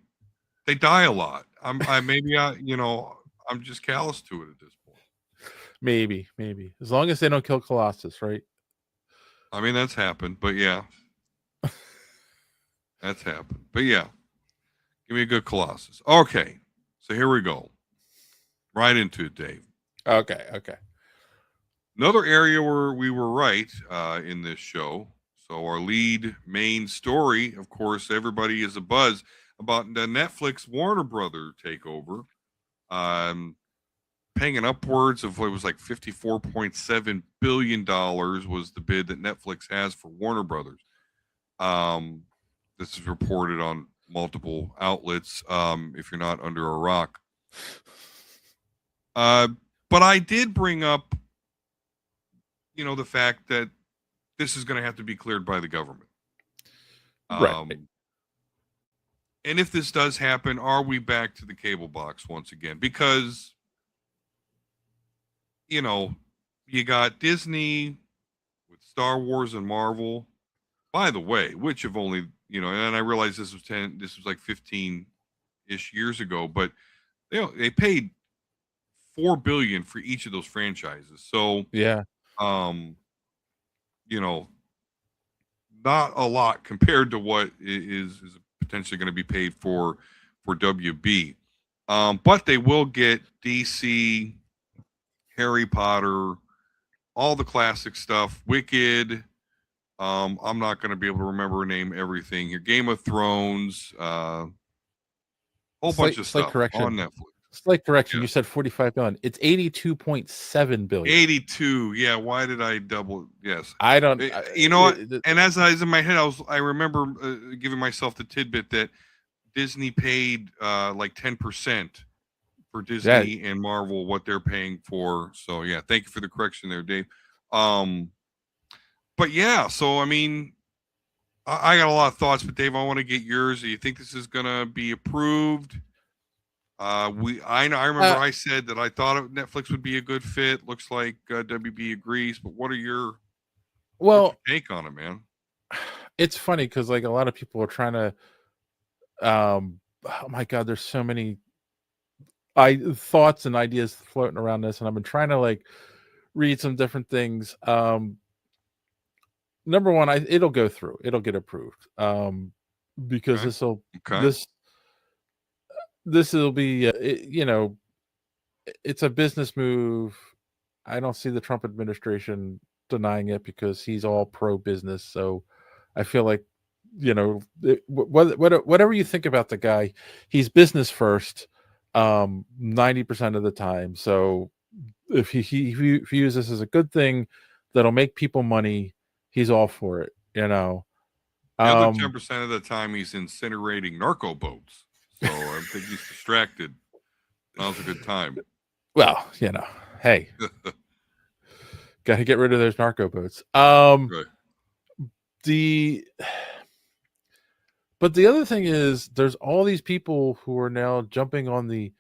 they die a lot. I'm just callous to it at this point. Maybe, as long as they don't kill Colossus, right? I mean, that's happened, but yeah, that's happened. But yeah, give me a good Colossus. Okay, so here we go, right into it, Dave. Okay. Another area where we were right in this show. So our lead main story, of course, everybody is abuzz about the Netflix Warner Brother takeover, paying an upwards of what was like $54.7 billion was the bid that Netflix has for Warner Brothers. This is reported on multiple outlets, if you're not under a rock. But I did bring up, the fact that this is going to have to be cleared by the government. Right. And if this does happen, are we back to the cable box once again? Because, you got Disney with Star Wars and Marvel, by the way, which have only, and I realize this was like 15-ish years ago, but they paid $4 billion for each of those franchises. So, yeah. Not a lot compared to what is potentially going to be paid for WB. But they will get DC, Harry Potter, all the classic stuff, Wicked. I'm not going to be able to remember or name everything here. Game of Thrones, whole bunch of stuff on Netflix. Slight correction. Yeah. You said 45 billion. It's 82.7 billion. 82. Yeah. Why did I double? Yes. I don't. You know what? And as I was in my head, I remember giving myself the tidbit that Disney paid like 10% for Disney and Marvel what they're paying for. So yeah, thank you for the correction there, Dave. But yeah, so I mean, I got a lot of thoughts, but Dave, I want to get yours. Do you think this is gonna be approved? I remember I said that I thought Netflix would be a good fit. Looks like WB agrees. But what are your take on it, man? It's funny because like a lot of people are trying to. Oh my God, there's so many thoughts and ideas floating around this, and I've been trying to like read some different things. Number one, it'll go through. It'll get approved. Because this will be, it's a business move. I don't see the Trump administration denying it because he's all pro business. So I feel like, whatever you think about the guy, he's business first, 90% of the time. So if he views this as a good thing that'll make people money, he's all for it. The other 10% of the time he's incinerating narco boats. So I think he's distracted. Now's a good time. Well, hey, got to get rid of those narco boats. Right. But the other thing is, there's all these people who are now jumping on the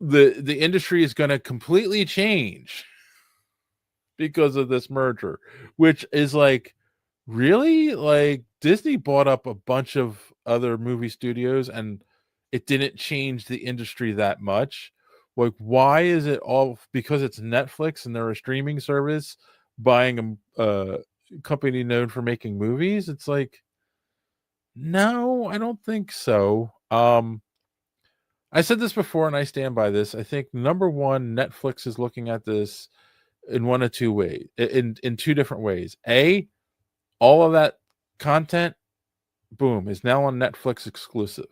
industry is going to completely change because of this merger, which is like, really? Like Disney bought up a bunch of other movie studios and it didn't change the industry that much. Like, why is it all because it's Netflix and they're a streaming service buying a company known for making movies? It's like, no, I don't think so. I said this before and I stand by this. I think number one, Netflix is looking at this in one of two ways, in two different ways. A, all of that content, boom, is now on Netflix exclusive.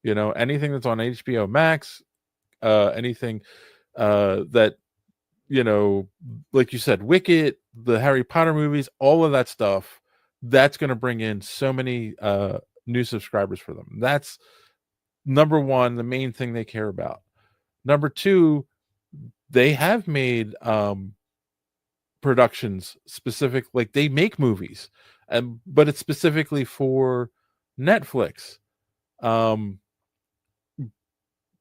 Anything that's on HBO Max, anything that, like you said, Wicked, the Harry Potter movies, all of that stuff, that's going to bring in so many new subscribers for them. That's number one, the main thing they care about. Number two, they have made productions specific, like they make movies, but it's specifically for Netflix.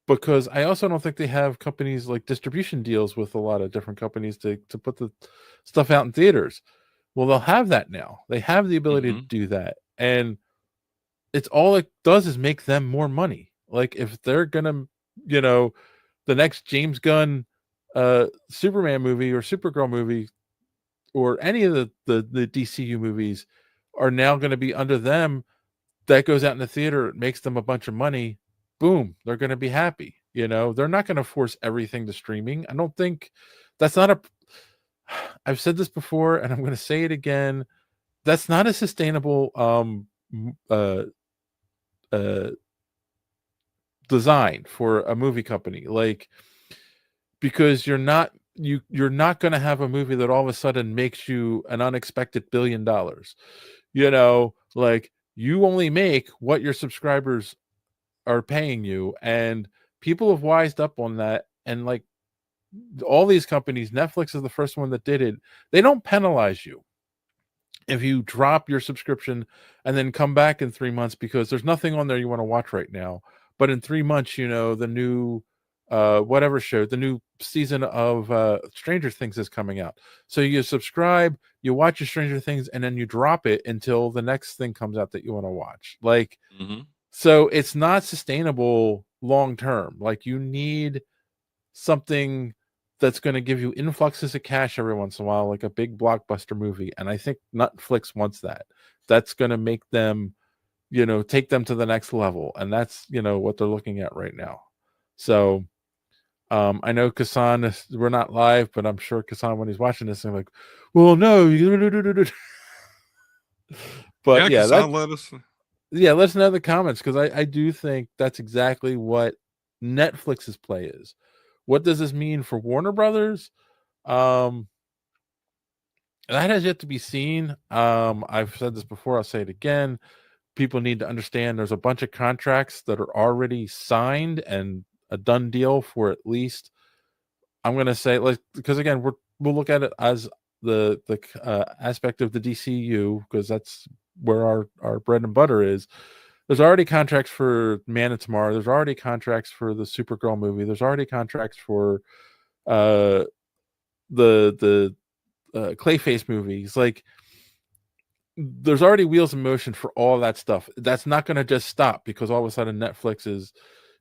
Because I also don't think they have companies like distribution deals with a lot of different companies to put the stuff out in theaters. Well, they'll have that now. They have the ability to do that. And it's all it does is make them more money. Like if they're going to, the next James Gunn Superman movie or Supergirl movie or any of the DCU movies are now going to be under them, that goes out in the theater, it makes them a bunch of money. Boom, they're going to be happy. They're not going to force everything to streaming. I don't think that's not I've said this before and I'm going to say it again. That's not a sustainable design for a movie company. Like, because you're not going to have a movie that all of a sudden makes you an unexpected $1 billion. Like you only make what your subscribers are paying you, and people have wised up on that. And like all these companies, Netflix is the first one that did it. They don't penalize you if you drop your subscription and then come back in 3 months because there's nothing on there you want to watch right now. But in 3 months, the new whatever show, the new season of Stranger Things is coming out. So you subscribe, you watch your Stranger Things, and then you drop it until the next thing comes out that you want to watch. Like, so it's not sustainable long term. Like you need something that's going to give you influxes of cash every once in a while, like a big blockbuster movie. And I think Netflix wants that. That's going to make them, take them to the next level. And that's, what they're looking at right now. So I know Kassan, we're not live, but I'm sure Kassan, when he's watching this, I'm like, well, no. But yeah, Kassan, let us know in the comments, because I do think that's exactly what Netflix's play is. What does this mean for Warner Brothers? That has yet to be seen. I've said this before, I'll say it again. People need to understand there's a bunch of contracts that are already signed and a done deal for at least, I'm going to say, like, because again, we'll look at it as the aspect of the DCU, because that's where our bread and butter is. There's already contracts for Man of Tomorrow. There's already contracts for the Supergirl movie. There's already contracts for the Clayface movies. Like, there's already wheels in motion for all that stuff. That's not going to just stop because all of a sudden Netflix is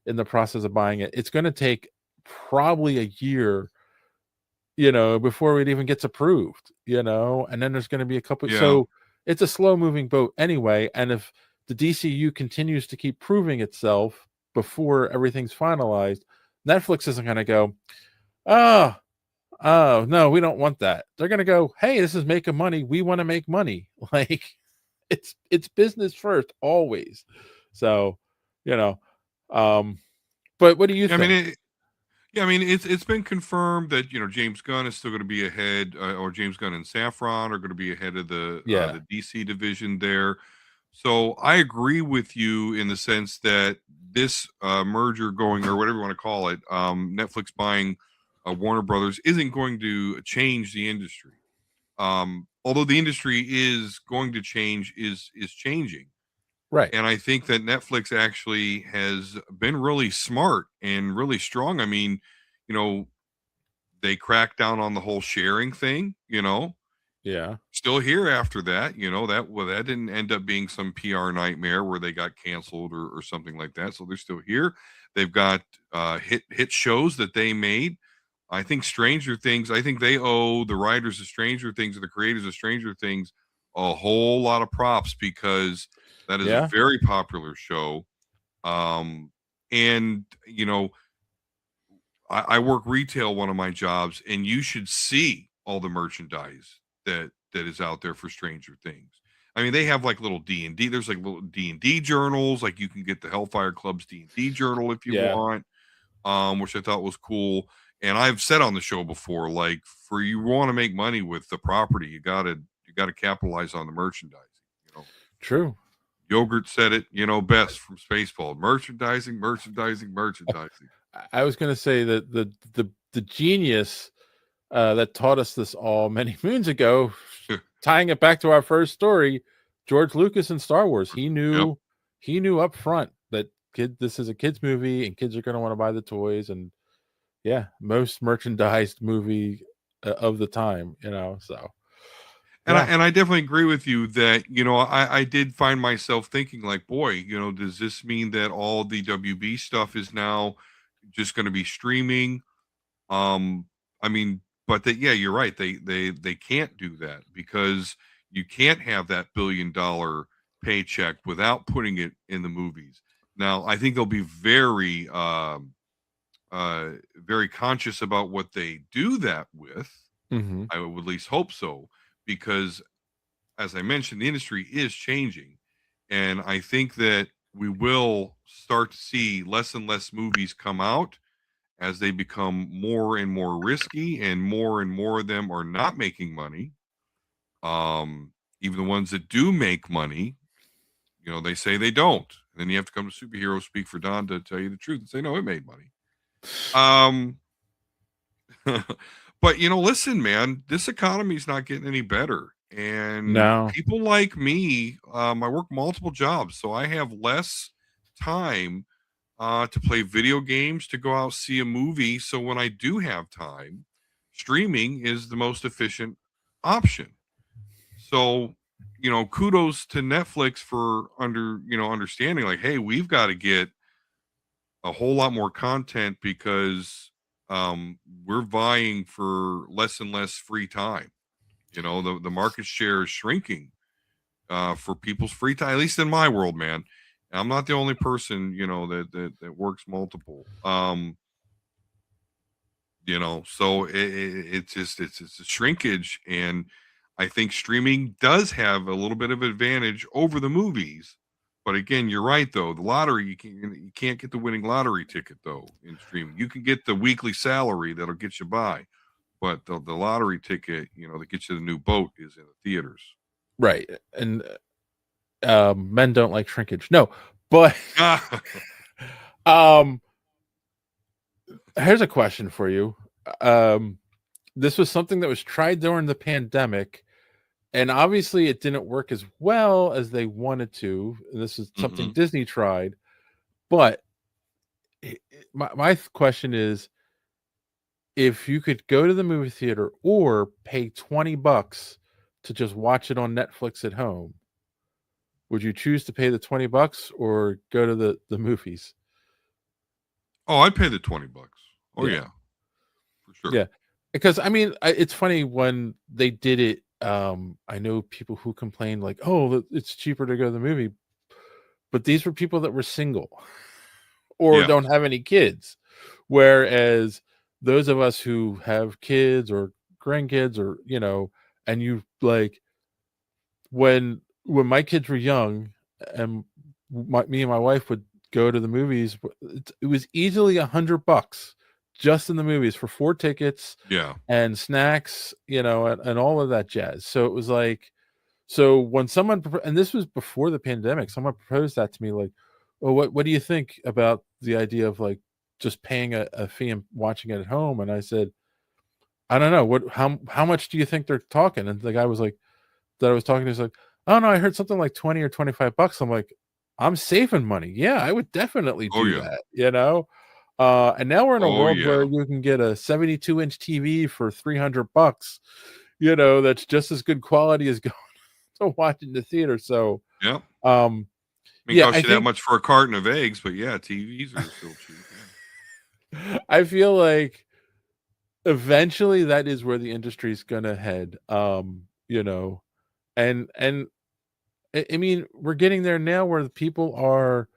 in the process of buying it. It's going to take probably a year, before it even gets approved, and then there's going to be a couple. Yeah. So it's a slow moving boat anyway. And if the DCU continues to keep proving itself before everything's finalized, Netflix isn't going to go, oh no, we don't want that. They're going to go, hey, this is making money. We want to make money. Like, it's business first always. So, but what do you think? It's been confirmed that James Gunn is still going to be ahead, or James Gunn and Saffron are going to be ahead of the DC division there. So I agree with you in the sense that this merger going, or whatever you want to call it, Netflix buying Warner Brothers isn't going to change the industry. Although the industry is going to change, is changing. Right. And I think that Netflix actually has been really smart and really strong. I mean, they cracked down on the whole sharing thing, Yeah. Still here after that, that didn't end up being some PR nightmare where they got canceled or something like that. So they're still here. They've got hit shows that they made. I think Stranger Things, I think they owe the writers of Stranger Things or the creators of Stranger Things a whole lot of props, because that is a very popular show. And I work retail, one of my jobs, and you should see all the merchandise that is out there for Stranger Things. I mean, they have like little D&D. There's like little D&D journals. Like, you can get the Hellfire Club's D&D journal if you want, which I thought was cool. And I've said on the show before, like, for you want to make money with the property, you gotta capitalize on the merchandising. True. Yogurt said it, best from Spaceball: merchandising. I was going to say that the genius that taught us this all many moons ago, tying it back to our first story, George Lucas in Star Wars. He knew up front that this is a kids movie and kids are going to want to buy the toys, and most merchandised movie of the time, so. And I definitely agree with you that, I did find myself thinking, like, boy, does this mean that all the WB stuff is now just going to be streaming? I mean, but that, you're right. They can't do that, because you can't have that $1 billion paycheck without putting it in the movies. Now, I think they'll be very, very conscious about what they do that with. Mm-hmm. I would at least hope so, because, as I mentioned, the industry is changing, and I think that we will start to see less and less movies come out as they become more and more risky, and more of them are not making money. Even the ones that do make money, they say they don't, and then you have to come to Superhero Speak for Don to tell you the truth and say, no, it made money. But listen, man, this economy is not getting any better, and people like me, I work multiple jobs, so I have less time to play video games, to go out see a movie. So when I do have time, streaming is the most efficient option. So kudos to Netflix for understanding, like, hey, we've got to get a whole lot more content, because we're vying for less and less free time. The market share is shrinking for people's free time, at least in my world, man. And I'm not the only person, that works multiple. So it's a shrinkage, and I think streaming does have a little bit of advantage over the movies, But again, you're right though. The lottery, you can't get the winning lottery ticket though in streaming. You can get the weekly salary that'll get you by, but the lottery ticket, that gets you the new boat is in the theaters. Right. And men don't like shrinkage. No, but here's a question for you. This was something that was tried during the pandemic, and obviously it didn't work as well as they wanted to. This is something Disney tried, but my question is, if you could go to the movie theater or pay $20 to just watch it on Netflix at home, would you choose to pay the $20 or go to the movies? Oh, I'd pay the $20. Oh Yeah. yeah, for sure. Yeah, because I mean, it's funny when they did it. I know people who complained like, "Oh, it's cheaper to go to the movie," but these were people that were single or Yes. don't have any kids, whereas those of us who have kids or grandkids, or and you like when my kids were young, and me and my wife would go to the movies, it was easily $100 just in the movies for 4 tickets Yeah. and snacks, and all of that jazz. So it was like, so when someone, and this was before the pandemic, someone proposed that to me, like, "Oh, what do you think about the idea of like just paying a fee and watching it at home?" And I said, "I don't know. How much do you think they're talking?" And the guy was like, that I was talking to, was like, "Oh no, I heard something like 20 or $25." I'm like, "I'm saving money. Yeah, I would definitely Oh do yeah. that." And now we're in a Oh world where yeah. you can get a 72-inch TV for $300, that's just as good quality as going to watch in the theater. So, Yep. um, I mean, yeah, cost I you that think much for a carton of eggs, but yeah, TVs are still cheap. Yeah. I feel like eventually that is where the industry is gonna head. And I mean, we're getting there now where the people are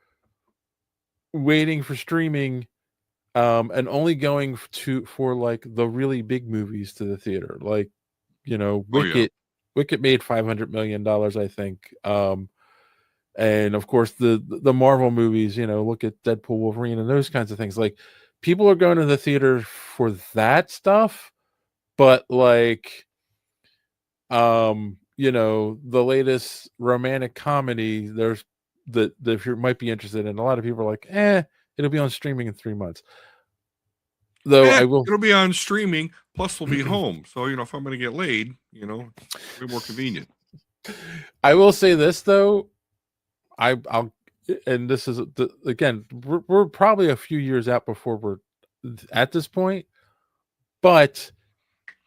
waiting for streaming, and only going for like the really big movies to the theater, like Oh yeah. Wicket made $500 million, I think. And of course the Marvel movies, look at Deadpool, Wolverine, and those kinds of things. Like, people are going to the theater for that stuff, but like, the latest romantic comedy, there's that if you might be interested in, a lot of people are like, it'll be on streaming in 3 months. Though I will It'll be on streaming, plus we'll be home. So, if I'm going to get laid, it'll be more convenient. I will say this though, I'll and this is again, we're probably a few years out before we're at this point, but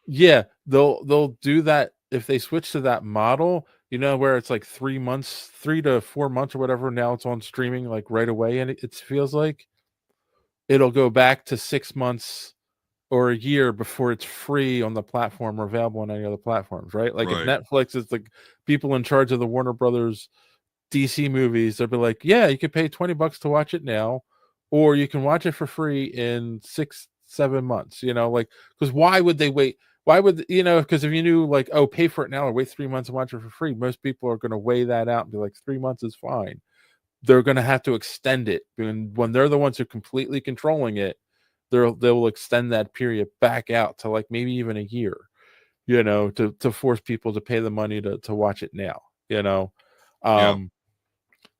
yeah, they'll do that if they switch to that model, where it's like 3 months, 3 to 4 months or whatever. Now it's on streaming like right away, and it feels like it'll go back to 6 months or a year before it's free on the platform or available on any other platforms, right? Like, if Right. Netflix is the people in charge of the Warner Brothers DC movies, they'll be like, "Yeah, you can pay $20 to watch it now, or you can watch it for free in 6-7 months." Like, because why would they wait? Why would Because if you knew, like, oh, pay for it now or wait 3 months and watch it for free, most people are going to weigh that out and be like, 3 months is fine. They're going to have to extend it, and when they're the ones who are completely controlling it, they'll extend that period back out to like maybe even a year, to force people to pay the money to watch it now. Yeah.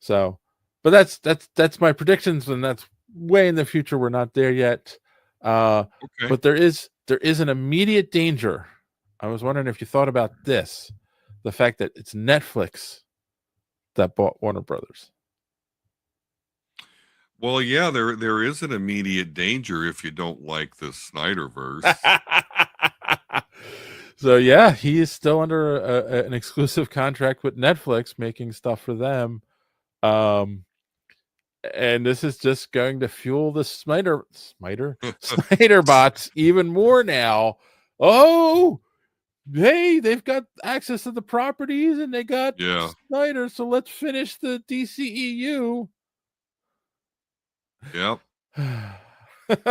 So, but that's my predictions, and that's way in the future. We're not there yet. Okay. But there is an immediate danger. I was wondering if you thought about this, the fact that it's Netflix that bought Warner Brothers. Well, yeah, there is an immediate danger if you don't like the Snyderverse. So yeah, he is still under an exclusive contract with Netflix, making stuff for them. And this is just going to fuel the Snyder bots even more now. Oh, hey, they've got access to the properties and they got Yeah. Snyder, so let's finish the DCEU. Yep. It's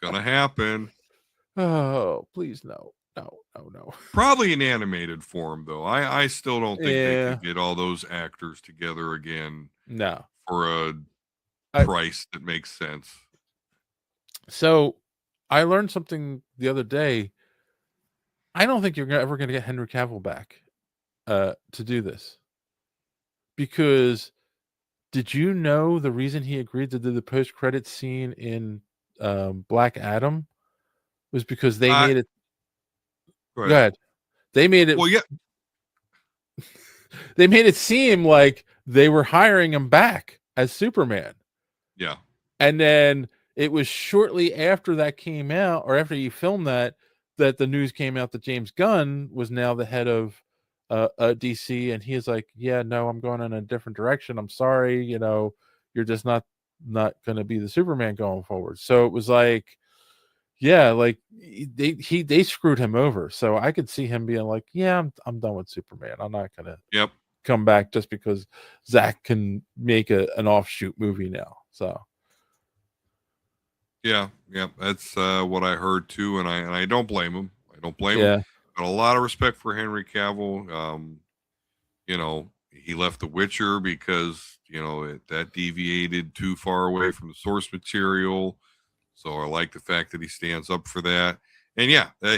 gonna happen. Oh, please no. No. Probably in animated form, though. I still don't think they Yeah. could get all those actors together again No. for a I, price that makes sense. so I learned something the other day. I don't think you're ever going to get Henry Cavill back to do this, because did you know the reason he agreed to do the post-credit scene in Black Adam was because they Uh, made it. go Go ahead. ahead. They made it. Well, yeah, They made it seem like they were hiring him back as Superman. yeah. And then it was shortly after that came out, or after you filmed that the news came out that James Gunn was now the head of DC, and he is like, "Yeah, no, I'm going in a different direction. I'm sorry, you're just not going to be the Superman going forward." So it was like, yeah, like they screwed him over. So I could see him being like, "Yeah, I'm done with Superman. I'm not going to Yep. come back just because Zach can make an offshoot movie now." So Yeah, that's what I heard too, and I don't blame him. I don't blame him. yeah, Got a lot of respect for Henry Cavill. He left The Witcher because that deviated too far away from the source material. So I like the fact that he stands up for that. And yeah, I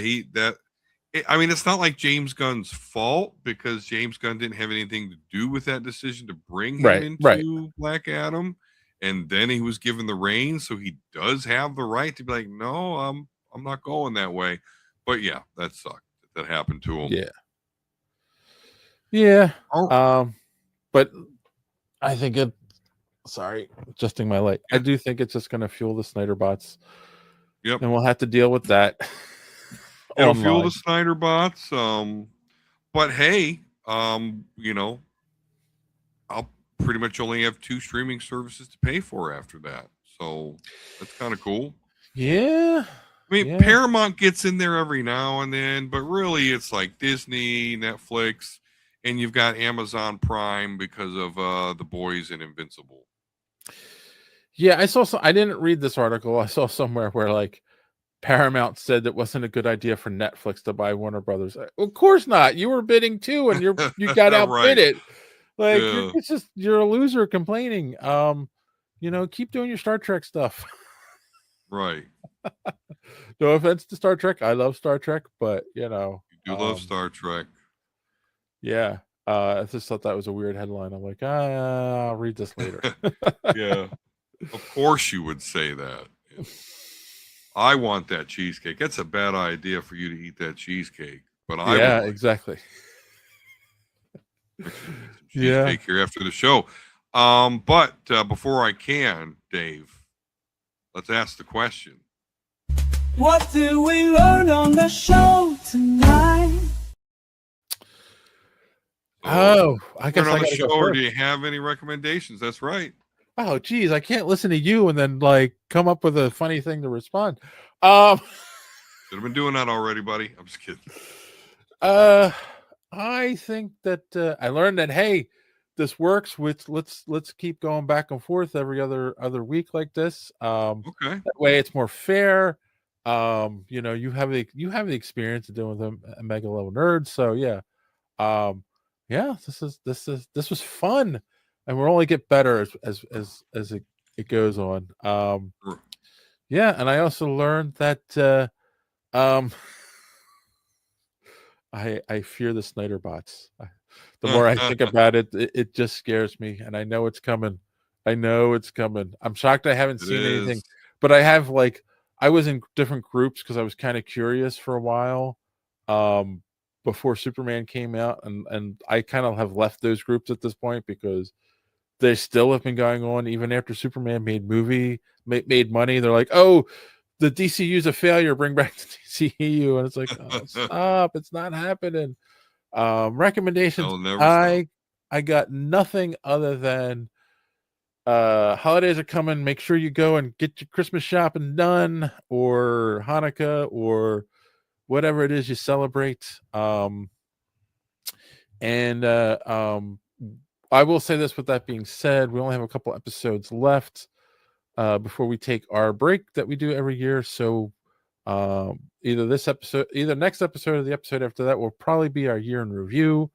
mean, it's not like James Gunn's fault, because James Gunn didn't have anything to do with that decision to bring him right. into Black Adam. And then he was given the reins, so he does have the right to be like, no, I'm not going that way. But yeah, that sucked. That happened to him. Yeah. Oh, But I think adjusting my light. I yeah. do think it's just going to fuel the Snyder bots. Yep. And we'll have to deal with that. It'll fuel online. the Snyder bots. But hey, I'll pretty much only have 2 streaming services to pay for after that. So that's kind of cool. Yeah. I mean, Yeah. Paramount gets in there every now and then, but really it's like Disney, Netflix, and you've got Amazon Prime because of The Boys and Invincible. Yeah, I didn't read this article. I saw somewhere where like Paramount said it wasn't a good idea for Netflix to buy Warner Brothers. Of course not. You were bidding too, and you got outbid Right. it. Like Yeah. you're a loser complaining. Keep doing your Star Trek stuff. Right. No offense to Star Trek. I love Star Trek, but You do love Star Trek. Yeah. I just thought that was a weird headline. I'm like, I'll read this later. Yeah. Of course you would say that. I want that cheesecake. That's a bad idea for you to eat that cheesecake, but I Yeah, would like exactly. cheesecake here after the show. But before I can, Dave, let's ask the question. What do we learn on the show tonight? Oh, I guess on I the gotta show, go or first. do you have any recommendations? That's right. Oh, geez, I can't listen to you and then like come up with a funny thing to respond. Um, Should have been doing that already, buddy. I'm just kidding. I think that I learned that hey, this works. Let's keep going back and forth every other week like this. Okay. That way it's more fair. You have the experience of dealing with a mega level nerd. So yeah. This was fun, and we'll only get better as it goes on. And I also learned that I fear the Snyder bots. The more I think about it, it just scares me, and I know it's coming. I'm shocked I haven't seen anything, but I have I was in different groups because I was kind of curious for a while. Before Superman came out, and I kind of have left those groups at this point because they still have been going on even after Superman made money. They're like, oh, the DCU's a failure, bring back the DCU, and it's like, oh, stop, it's not happening. Recommendations, I got nothing other than holidays are coming. Make sure you go and get your Christmas shopping done, or Hanukkah, or whatever it is you celebrate. I will say this, with that being said, we only have a couple episodes left before we take our break that we do every year. So Either this episode, either next episode or the episode after that will probably be our year in review.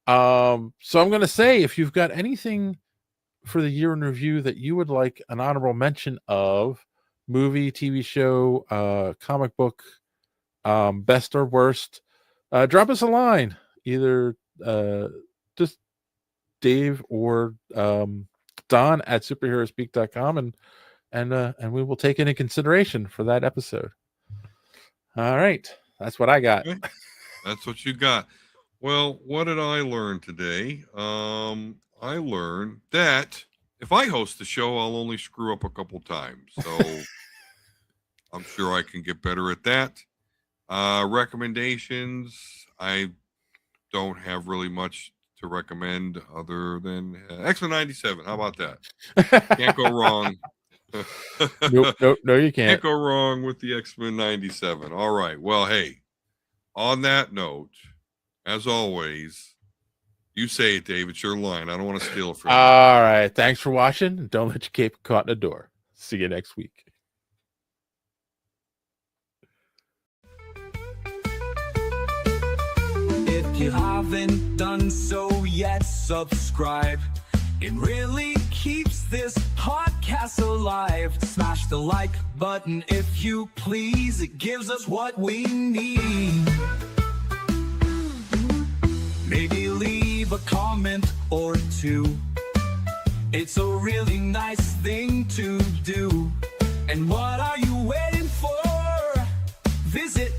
So I'm going to say, if you've got anything for the year in review that you would like an honorable mention of, movie, TV show, comic book, best or worst, drop us a line, either just Dave or Don at superheroespeak.com, and we will take it into consideration for that episode. All right, that's what I got. Okay. That's what you got. Well, what did I learn today? I learned that if I host the show, I'll only screw up a couple times. So I'm sure I can get better at that. Recommendations, I don't have really much to recommend other than X-Men 97. How about that? Can't go wrong. Nope, no, you can't. Can't go wrong with the X-Men 97. All right. Well, hey, on that note, as always, you say it, Dave. It's your line. I don't want to steal it from you. All right. Thanks for watching. Don't let your cape caught in the door. See you next week. If you haven't done so yet, subscribe. It really keeps this podcast alive. Smash the like button if you please. It gives us what we need. Maybe leave a comment or two. It's a really nice thing to do. And what are you waiting for? Visit